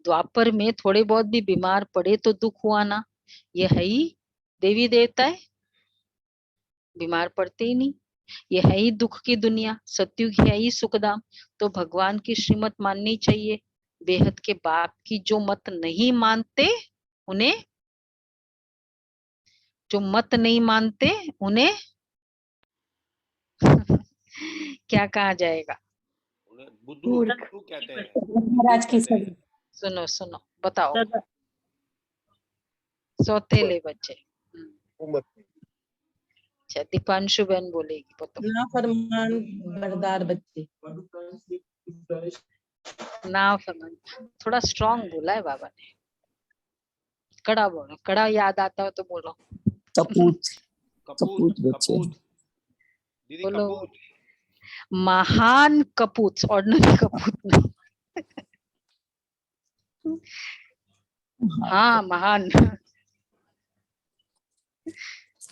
S1: द्वापर में थोड़े बहुत भी बीमार पड़े तो दुख हुआ ना। ये है ही देवी देवता है, बीमार पड़ते ही नहीं। ये है ही दुख की दुनिया, सत्युग है ही सुखधाम। तो भगवान की श्रीमत माननी चाहिए। बेहद के बाप की जो मत नहीं मानते उन्हें, जो मत नहीं मानते उन्हें क्या कहा जाएगा?
S7: उन्हें बुद्धू कहते हैं।
S5: महाराज की सभी।
S1: सुनो सुनो, बताओ। सौतेले बच्चे। अच्छा, दीपांशु बहन बोलेगी, बताओ।
S6: नाफरमान बरदार बच्चे।
S1: नाफरमान, थोड़ा स्ट्रॉन्ग बोला है बाबा ने। कड़ा बोलो, कड़ा याद आता हो तो बोलो।
S11: कपूत
S7: कपूत
S11: बच्चे।
S7: दीदी
S1: बोलो।
S7: कपूत।
S1: महान कपूत, ऑर्डिनरी कपूत नहीं। हाँ, महान।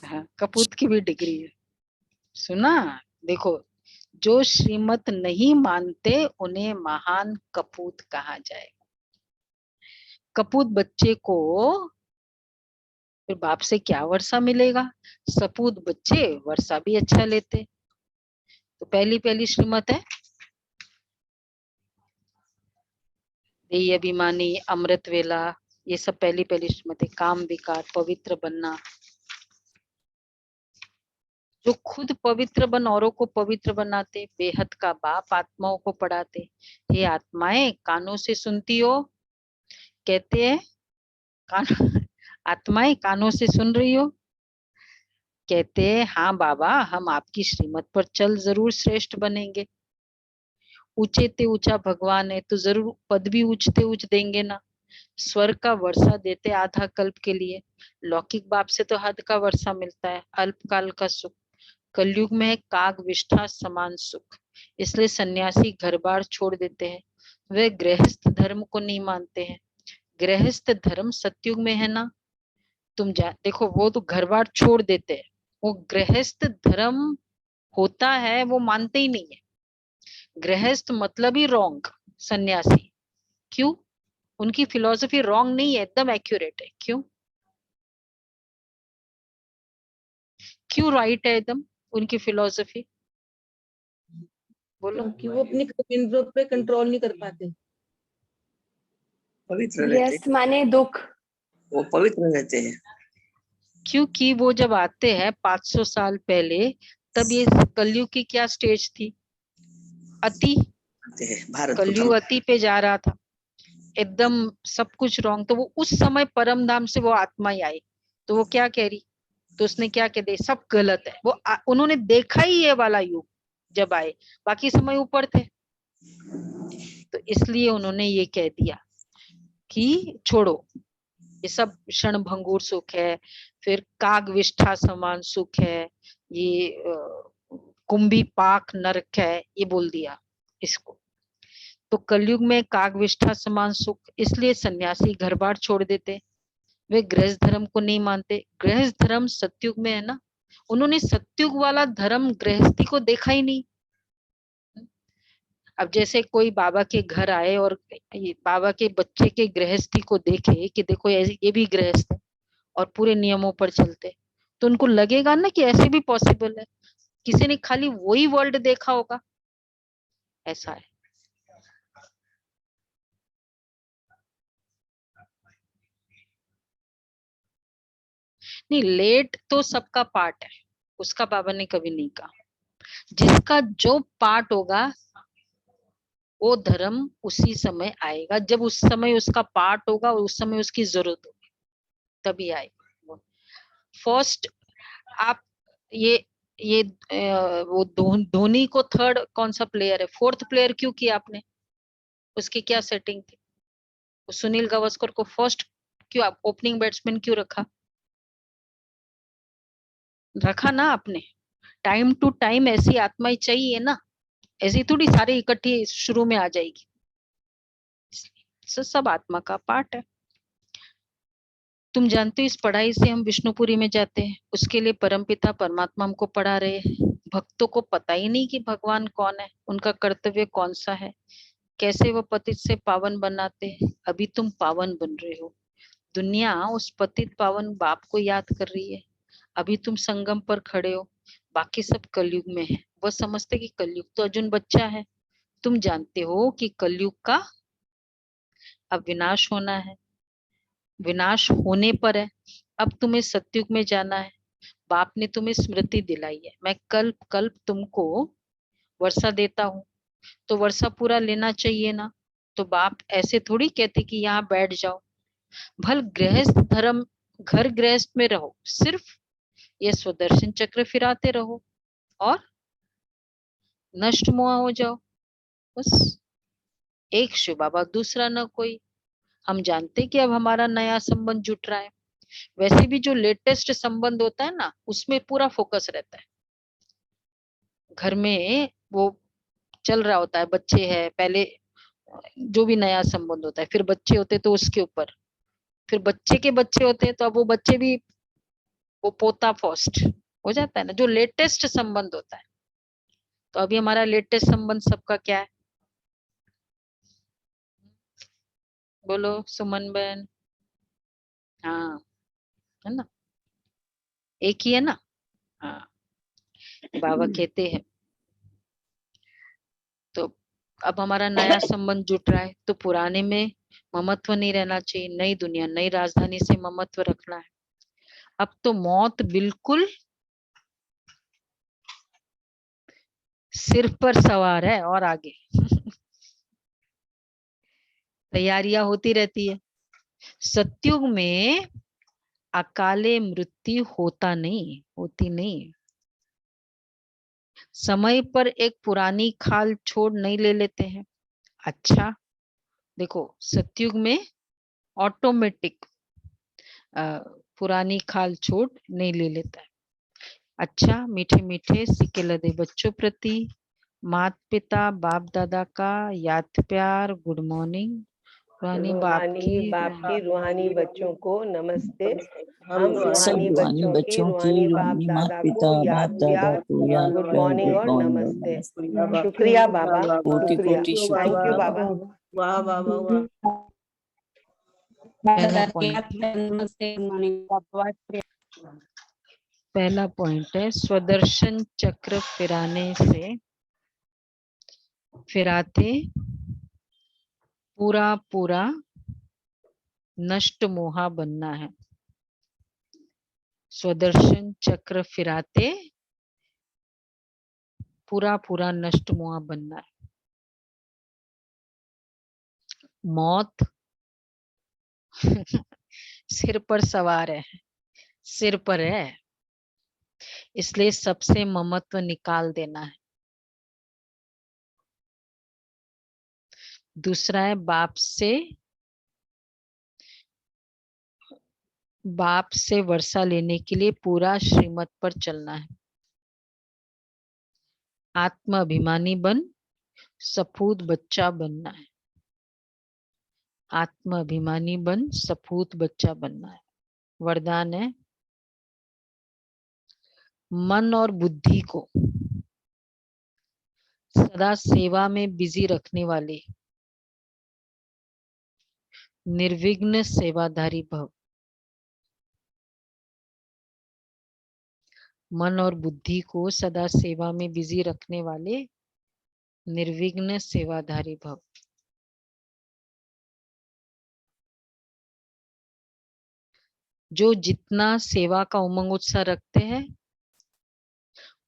S1: हाँ, कपूत की भी डिग्री है। सुना? देखो, जो श्रीमत नहीं मानते उन्हें महान कपूत कहा जाएगा। कपूत बच्चे को फिर बाप से क्या वर्षा मिलेगा? सपूत बच्चे वर्षा भी अच्छा लेते। तो पहली श्रीमत है देही अभिमानी, अमृत वेला, ये सब पहली श्रीमत है। काम विकार, पवित्र बनना, जो खुद पवित्र बन औरों को पवित्र बनाते। बेहद का बाप आत्माओं को पढ़ाते। हे आत्माएं, कानों से सुनती हो? कहते हैं आत्माएं कानों से सुन रही हो? कहते हैं हाँ बाबा, हम आपकी श्रीमत पर चल जरूर श्रेष्ठ बनेंगे। ऊंचे ते ऊंचा भगवान है तो जरूर पद भी ऊंचते ऊंच देंगे ना। स्वर्ग का वर्षा देते आधा कल्प के लिए, लौकिक बाप से तो हद का वर्षा मिलता है, अल्पकाल का सुख। कलयुग में है काग विष्ठा समान सुख, इसलिए सन्यासी घर बार छोड़ देते हैं, वे गृहस्थ धर्म को नहीं मानते हैं। गृहस्थ धर्म सतयुग में है ना, तुम देखो वो तो घर बार छोड़ देते हैं, वो गृहस्थ धर्म होता है वो मानते ही नहीं है। गृहस्थ मतलब ही रॉन्ग, सन्यासी। क्यों? उनकी फिलॉसफी रॉन्ग नहीं है, एकदम एक्यूरेट है। क्यों क्यों राइट है एकदम उनकी फिलॉसफी? बोलो।
S10: क्योंकि वो अपनी इंद्रियों पे कंट्रोल नहीं कर पाते।
S6: पवित्र रहते,
S5: गृहस्थ माने दुख।
S6: वो पवित्र रहते हैं।
S1: क्योंकि वो जब आते हैं 500 साल पहले, तब ये कलयुग की क्या स्टेज थी? अति।
S6: भारत
S1: कलयुग अति पे जा रहा था, एकदम सब कुछ रॉन्ग। तो वो उस समय परम धाम से वो आत्मा ही आई, तो वो क्या कह रही? तो उसने क्या कह दिया? सब गलत है। वो उन्होंने देखा ही ये वाला युग जब आए, बाकी समय ऊपर थे, तो इसलिए उन्होंने ये कह दिया कि छोड़ो, ये सब क्षण भंगुर सुख है, फिर काग विष्ठा समान सुख है, ये कुंभी पाक नरक है, ये बोल दिया इसको। तो कलयुग में काग विष्ठा समान सुख, इसलिए सन्यासी घर बार छोड़ देते, वे गृहस्थ धर्म को नहीं मानते। गृहस्थ धर्म सतयुग में है ना, उन्होंने सतयुग वाला धर्म गृहस्थी को देखा ही नहीं। अब जैसे कोई बाबा के घर आए और बाबा के बच्चे के गृहस्थी को देखे कि देखो ये भी गृहस्थ है और पूरे नियमों पर चलते, तो उनको लगेगा ना कि ऐसे भी पॉसिबल है। किसी ने खाली वही वर्ल्ड देखा होगा, ऐसा है। नहीं, लेट तो सबका पार्ट है, उसका बाबा ने कभी नहीं कहा। जिसका जो पार्ट होगा वो धर्म उसी समय आएगा, जब उस समय उसका पार्ट होगा और उस समय उसकी जरूरत होगी, तभी आएगा। फर्स्ट आप ये वो धोनी को थर्ड कौन सा प्लेयर है, फोर्थ प्लेयर क्यों किया आपने? उसकी क्या सेटिंग थी? सुनील गावस्कर को फर्स्ट क्यों, आप ओपनिंग बैट्समैन क्यों रखा ना आपने? टाइम टू टाइम ऐसी आत्मा ही चाहिए ना, ऐसी थोड़ी सारे इकट्ठी शुरू में आ जाएगी। सब आत्मा का पार्ट है। तुम जानते हो इस पढ़ाई से हम विष्णुपुरी में जाते हैं, उसके लिए परमपिता परमात्मा हमको पढ़ा रहे हैं। भक्तों को पता ही नहीं कि भगवान कौन है, उनका कर्तव्य कौन सा है, कैसे वो पतित से पावन बनाते हैं। अभी तुम पावन बन रहे हो, दुनिया उस पतित पावन बाप को याद कर रही है। अभी तुम संगम पर खड़े हो, बाकी सब कलयुग में है। वो समझते कि कलयुग तो अर्जुन बच्चा है। तुम जानते हो कि कलयुग का अब विनाश होना है, विनाश होने पर है। अब तुम्हें सतयुग में जाना है। बाप ने तुम्हें स्मृति दिलाई है, मैं कल्प कल्प तुमको वर्षा देता हूँ, तो वर्षा पूरा लेना चाहिए ना। तो बाप ऐसे थोड़ी कहते कि यहाँ बैठ जाओ। भल गृहस्थ धर्म, घर गृहस्थ में रहो, सिर्फ ये स्वदर्शन चक्र फिराते रहो और नष्ट मुआ हो जाओ, बस। एक शिव बाबा, दूसरा न कोई। हम जानते कि अब हमारा नया संबंध जुट रहा है। वैसे भी जो लेटेस्ट संबंध होता है ना, उसमें पूरा फोकस रहता है। घर में वो चल रहा होता है, बच्चे है, पहले जो भी नया संबंध होता है, फिर बच्चे होते तो उसके ऊपर, फिर बच्चे के बच्चे होते हैं तो अब वो बच्चे भी, वो पोता फर्स्ट हो जाता है ना, जो लेटेस्ट संबंध होता है। तो अभी हमारा लेटेस्ट संबंध सबका क्या है? बोलो सुमन बहन। हाँ, है ना, एक ही है ना। हाँ, बाबा कहते हैं तो अब हमारा नया संबंध जुट रहा है, तो पुराने में ममत्व नहीं रहना चाहिए। नई दुनिया नई राजधानी से ममत्व रखना है। अब तो मौत बिल्कुल सिर पर सवार है और आगे तैयारियां होती रहती है। सतयुग में अकाले मृत्यु होती नहीं। समय पर एक पुरानी खाल छोड़ नहीं ले लेते हैं। अच्छा देखो, सतयुग में ऑटोमेटिक पुरानी खाल छोड़ नहीं ले लेता है। अच्छा मीठे मीठे सिक्के लदे बच्चों प्रति माता पिता बाप दादा का याद प्यार गुड मॉर्निंग। रूहानी
S10: बाप की रूहानी बच्चों को नमस्ते। हम
S11: सब
S10: रूहानी
S11: रूहानी
S10: बच्चों की रूहानी बाप
S11: रूहानी माता
S10: दादा
S11: पिता
S10: को
S11: बाप
S10: याद
S11: दादा
S10: प्यार
S11: को याद
S10: गुड
S11: प्यार
S10: मॉर्निंग
S11: गुड
S10: और
S11: मॉर्निंग और
S10: नमस्ते।
S11: नमस्ते।
S10: शुक्रिया बाबा,
S11: कोटि
S10: शुक्रिया।
S11: कोटि
S10: थैंक यू
S11: शुक्रिया।
S10: बाबा।
S2: वाह वाह वाह वाह।
S1: पहला पॉइंट है स्वदर्शन चक्र फिराते पूरा पूरा नष्ट मोहा बनना है। स्वदर्शन चक्र फिराते पूरा पूरा नष्ट मोहा बनना है। मौत सिर पर सवार है, सिर पर है, इसलिए सबसे ममत्व निकाल देना है। दूसरा है बाप से वर्षा लेने के लिए पूरा श्रीमत पर चलना है। आत्म अभिमानी बन सपूत बच्चा बनना है। आत्म अभिमानी बन सपूत बच्चा बनना है। वरदान है मन और बुद्धि को सदा सेवा में बिजी रखने वाले निर्विघ्न सेवाधारी भव। मन और बुद्धि को सदा सेवा में बिजी रखने वाले निर्विघ्न सेवाधारी भव। जो जितना सेवा का उमंग उत्साह रखते हैं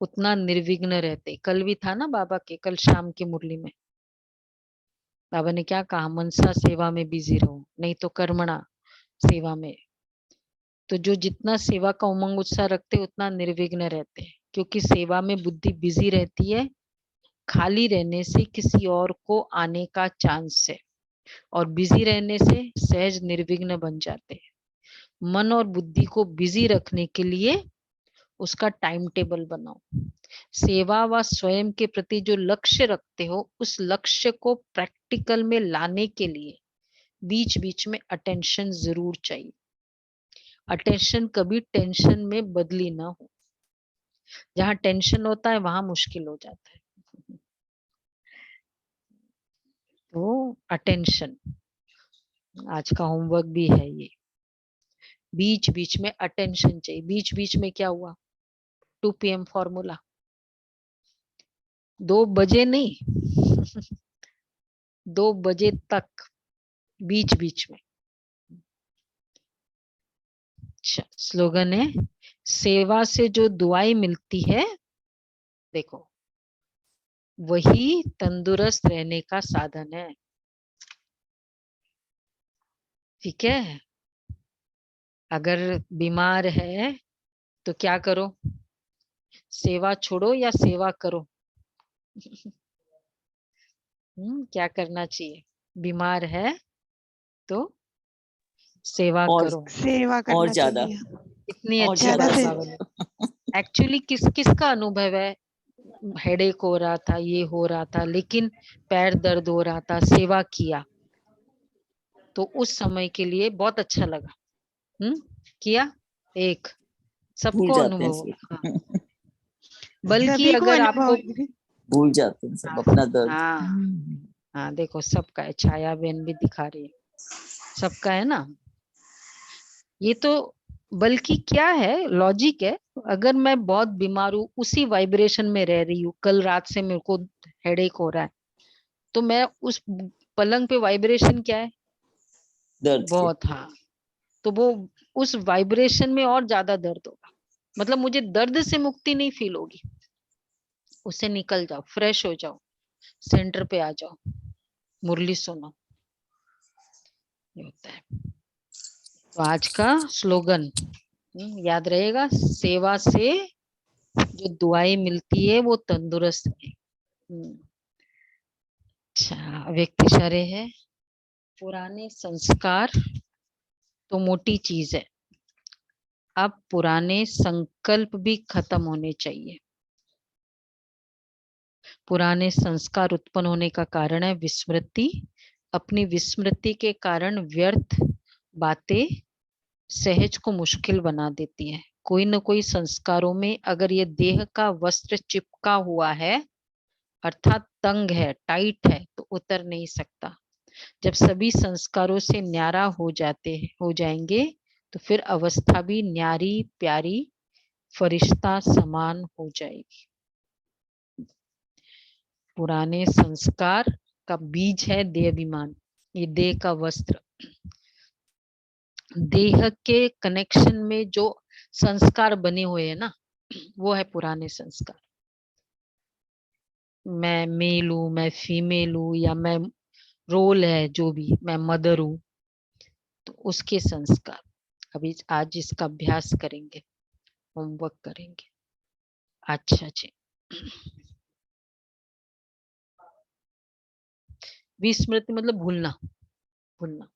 S1: उतना निर्विघ्न रहते। कल भी था ना बाबा के, कल शाम की मुरली में बाबा ने क्या कहा, मनसा सेवा में बिजी रहो, नहीं तो कर्मणा सेवा में। तो जो जितना सेवा का उमंग उत्साह रखते उतना निर्विघ्न रहते, क्योंकि सेवा में बुद्धि बिजी रहती है। खाली रहने से किसी और को आने का चांस है, और बिजी रहने से सहज निर्विघ्न बन जाते हैं। मन और बुद्धि को बिजी रखने के लिए उसका टाइम टेबल बनाओ। सेवा व स्वयं के प्रति जो लक्ष्य रखते हो उस लक्ष्य को प्रैक्टिकल में लाने के लिए बीच बीच में अटेंशन जरूर चाहिए। अटेंशन कभी टेंशन में बदली ना हो। जहां टेंशन होता है वहां मुश्किल हो जाता है। तो अटेंशन आज का होमवर्क भी है ये। बीच बीच में अटेंशन चाहिए। बीच बीच में क्या हुआ, 2 PM फॉर्मूला, 2 बजे नहीं 2 बजे तक बीच बीच में। अच्छा स्लोगन है सेवा से जो दुआएं मिलती है, देखो वही तंदुरुस्त रहने का साधन है। ठीक है, अगर बीमार है तो क्या करो, सेवा छोड़ो या सेवा करो? क्या करना चाहिए? बीमार है तो सेवा करो।
S4: सेवा करना
S11: और ज्यादा
S1: इतनी
S11: और
S1: अच्छी
S11: ज्यादा
S1: बात
S11: से
S1: बाबा ने। एक्चुअली किसका अनुभव है, हेडेक हो रहा था, ये हो रहा था, लेकिन पैर दर्द हो रहा था, सेवा किया तो उस समय के लिए बहुत अच्छा लगा। किया, एक
S11: भूल
S1: सबको
S11: जाते हैं
S1: अनुभव
S11: सब।
S1: होगा। बल्कि अगर आपको
S11: भूल जाते हैं सब अपना दर्द।
S1: हाँ देखो सबका है, छाया बहन भी दिखा रही है, सबका है ना ये। तो बल्कि क्या है, लॉजिक है। अगर मैं बहुत बीमार हूँ, उसी वाइब्रेशन में रह रही हूँ, कल रात से मेरे को हेडेक हो रहा है, तो मैं उस पलंग पे वाइब्रेशन क्या है,
S11: दर्द
S1: बहुत। हाँ तो वो उस वाइब्रेशन में और ज्यादा दर्द होगा। मतलब मुझे दर्द से मुक्ति नहीं फील होगी। उससे निकल जाओ, फ्रेश हो जाओ, सेंटर पे आ जाओ, मुरली सुनो, ये होता है। तो आज का स्लोगन याद रहेगा, सेवा से जो दुआएं मिलती है वो तंदुरुस्त है। अच्छा व्यक्ति इशारे है, पुराने संस्कार तो मोटी चीज है, अब पुराने संकल्प भी खत्म होने चाहिए। पुराने संस्कार उत्पन्न होने का कारण है विस्मृति। अपनी विस्मृति के कारण व्यर्थ बातें सहज को मुश्किल बना देती है। कोई न कोई संस्कारों में अगर ये देह का वस्त्र चिपका हुआ है अर्थात तंग है, टाइट है, तो उतर नहीं सकता। जब सभी संस्कारों से न्यारा हो जाएंगे तो फिर अवस्था भी न्यारी प्यारी फरिश्ता समान हो जाएगी। पुराने संस्कार का बीज है देहाभिमान, ये देह का वस्त्र। देह के कनेक्शन में जो संस्कार बने हुए हैं ना, वो है पुराने संस्कार। मैं मेल हूं, मैं फीमेल हूं, या मैं रोल है जो भी, मैं मदर हूं, तो उसके संस्कार। अभी आज इसका अभ्यास करेंगे, होमवर्क करेंगे। अच्छा जी। विस्मृति मतलब भूलना, भूलना।